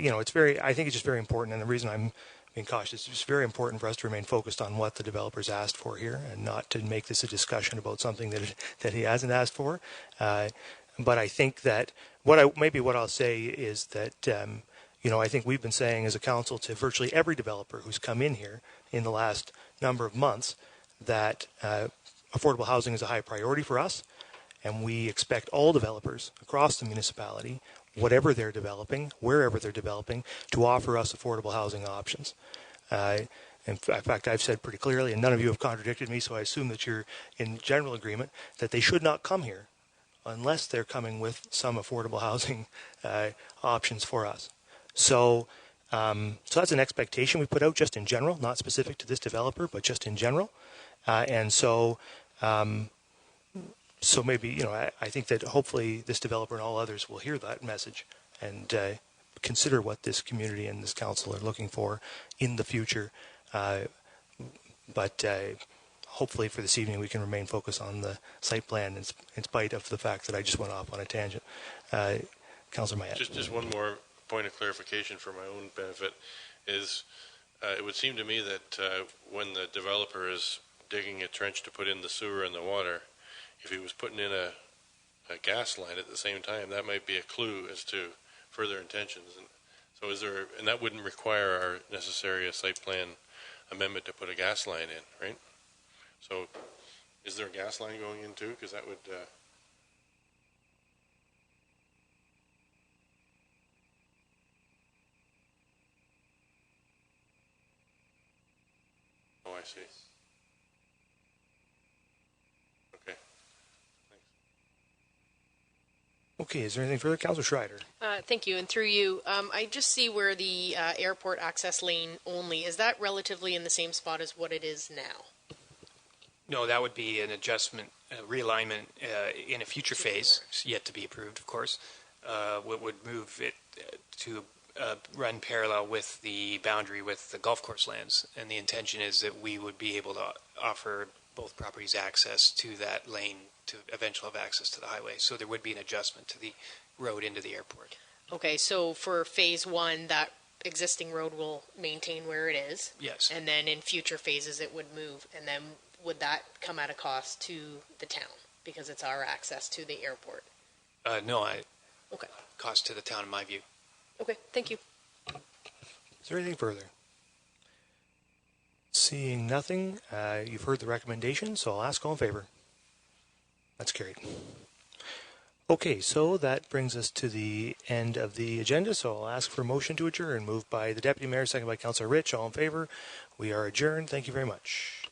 think it's just very important, and the reason I'm being cautious, it's very important for us to remain focused on what the developers asked for here, and not to make this a discussion about something that he hasn't asked for. But I think that what I'll say is that I think we've been saying as a council to virtually every developer who's come in here in the last number of months that affordable housing is a high priority for us, and we expect all developers across the municipality, whatever they're developing, wherever they're developing, to offer us affordable housing options. In fact, I've said pretty clearly, and none of you have contradicted me, so I assume that you're in general agreement, that they should not come here unless they're coming with some affordable housing options for us. So that's an expectation we put out just in general, not specific to this developer, but just in general. So maybe, I think that hopefully this developer and all others will hear that message and consider what this community and this council are looking for in the future. But hopefully for this evening we can remain focused on the site plan in spite of the fact that I just went off on a tangent. Councillor Mayette. Just one more point of clarification for my own benefit is it would seem to me that when the developer is digging a trench to put in the sewer and the water, if he was putting in a gas line at the same time, that might be a clue as to further intentions. And so and that wouldn't require our necessary site plan amendment to put a gas line in, right? So is there a gas line going in too? Because that would... Oh, I see. Okay. Thanks. Okay, is there anything further? Councillor Schreider. Thank you, and through you, I just see where the airport access lane only, is that relatively in the same spot as what it is now? No, that would be an adjustment, realignment in a future phase, yet to be approved, of course. What would move it to run parallel with the boundary with the golf course lands, and the intention is that we would be able to offer both properties access to that lane to eventually have access to the highway. So there would be an adjustment to the road into the airport. Okay, so for phase one, that existing road will maintain where it is? Yes. And then in future phases, it would move, and then would that come at a cost to the town because it's our access to the airport? No, okay. Cost to the town in my view. Okay, thank you. Is there anything further? Seeing nothing, you've heard the recommendation, so I'll ask all in favor. That's carried. Okay, so that brings us to the end of the agenda, so I'll ask for a motion to adjourn. Moved by the Deputy Mayor, second by Councillor Rich. All in favor. We are adjourned. Thank you very much.